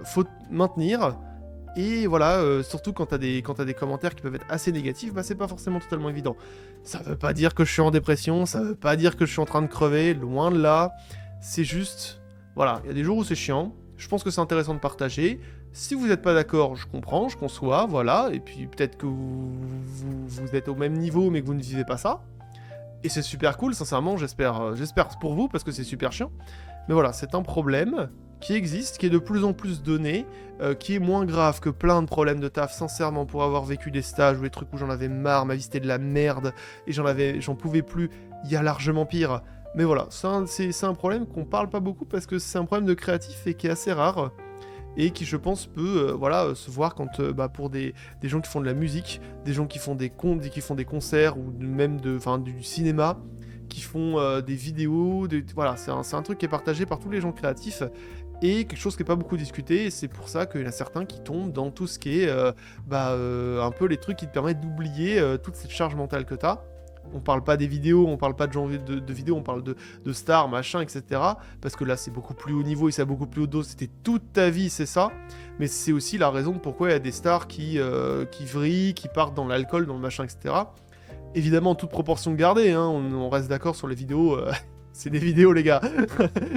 faut maintenir, et voilà, surtout quand t'as des commentaires qui peuvent être assez négatifs, bah c'est pas forcément totalement évident. Ça veut pas dire que je suis en dépression, ça veut pas dire que je suis en train de crever, loin de là. C'est juste, voilà, il y a des jours où c'est chiant, je pense que c'est intéressant de partager. Si vous n'êtes pas d'accord, je comprends, je conçois, voilà, et puis peut-être que vous êtes au même niveau mais que vous ne vivez pas ça. Et c'est super cool, sincèrement, j'espère pour vous, parce que c'est super chiant. Mais voilà, c'est un problème qui existe, qui est de plus en plus donné, qui est moins grave que plein de problèmes de taf, sincèrement, pour avoir vécu des stages ou des trucs où j'en avais marre, ma vie c'était de la merde, et j'en pouvais plus, il y a largement pire. Mais voilà, c'est un problème qu'on parle pas beaucoup, parce que c'est un problème de créatif et qui est assez rare, et qui je pense peut se voir quand pour des gens qui font de la musique, des gens qui font des concerts, ou même du cinéma, qui font des vidéos, voilà, c'est un truc qui est partagé par tous les gens créatifs, et quelque chose qui n'est pas beaucoup discuté, et c'est pour ça qu'il y en a certains qui tombent dans tout ce qui est un peu les trucs qui te permettent d'oublier toute cette charge mentale que t'as. On parle pas des vidéos, on parle pas de gens de vidéos, on parle de stars, machin, etc. Parce que là, c'est beaucoup plus haut niveau et c'est à beaucoup plus haut dose. C'était toute ta vie, c'est ça. Mais c'est aussi la raison de pourquoi il y a des stars qui vrillent, qui partent dans l'alcool, dans le machin, etc. Évidemment, toute proportion gardée, hein, on reste d'accord sur les vidéos. C'est des vidéos, les gars.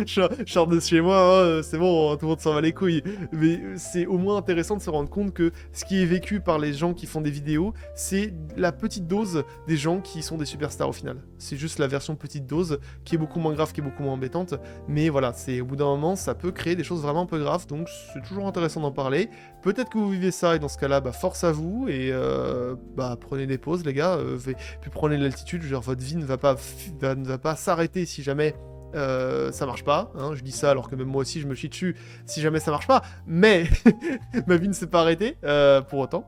Je sors de chez moi, hein, c'est bon, tout le monde s'en va les couilles. Mais c'est au moins intéressant de se rendre compte que ce qui est vécu par les gens qui font des vidéos, c'est la petite dose des gens qui sont des superstars au final. C'est juste la version petite dose qui est beaucoup moins grave, qui est beaucoup moins embêtante. Mais voilà, au bout d'un moment, ça peut créer des choses vraiment un peu graves. Donc c'est toujours intéressant d'en parler. Peut-être que vous vivez ça, et dans ce cas-là, force à vous. Et prenez des pauses, les gars. Puis prenez de l'altitude. Genre, votre vie ne va pas s'arrêter si jamais ça marche pas, hein. Je dis ça alors que même moi aussi je me chie dessus si jamais ça marche pas, mais ma vie ne s'est pas arrêtée pour autant.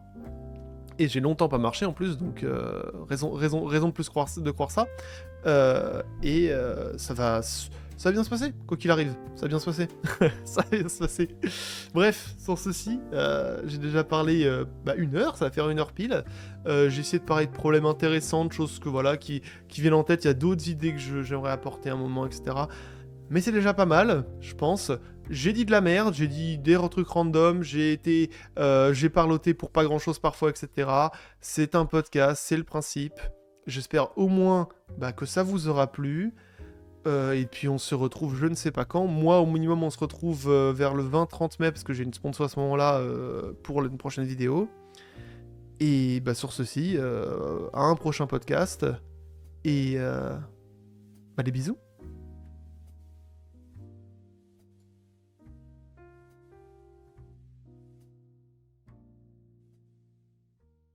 Et j'ai longtemps pas marché en plus, donc raison de plus de croire ça. Ça va bien se passer, quoi qu'il arrive. Ça va bien se passer. Ça va bien se passer. Bref, sur ceci, j'ai déjà parlé 1 heure, ça va faire 1 heure pile. J'ai essayé de parler de problèmes intéressants, de choses que voilà, qui viennent en tête. Il y a d'autres idées que j'aimerais apporter à un moment, etc. Mais c'est déjà pas mal, je pense. J'ai dit de la merde, j'ai dit des trucs random, j'ai parloté pour pas grand chose parfois, etc. C'est un podcast, c'est le principe. J'espère au moins que ça vous aura plu. Et puis on se retrouve je ne sais pas quand. Moi, au minimum, on se retrouve vers le 20-30 mai, parce que j'ai une sponsor à ce moment-là pour une prochaine vidéo. Et sur ceci, à un prochain podcast. Et des bisous.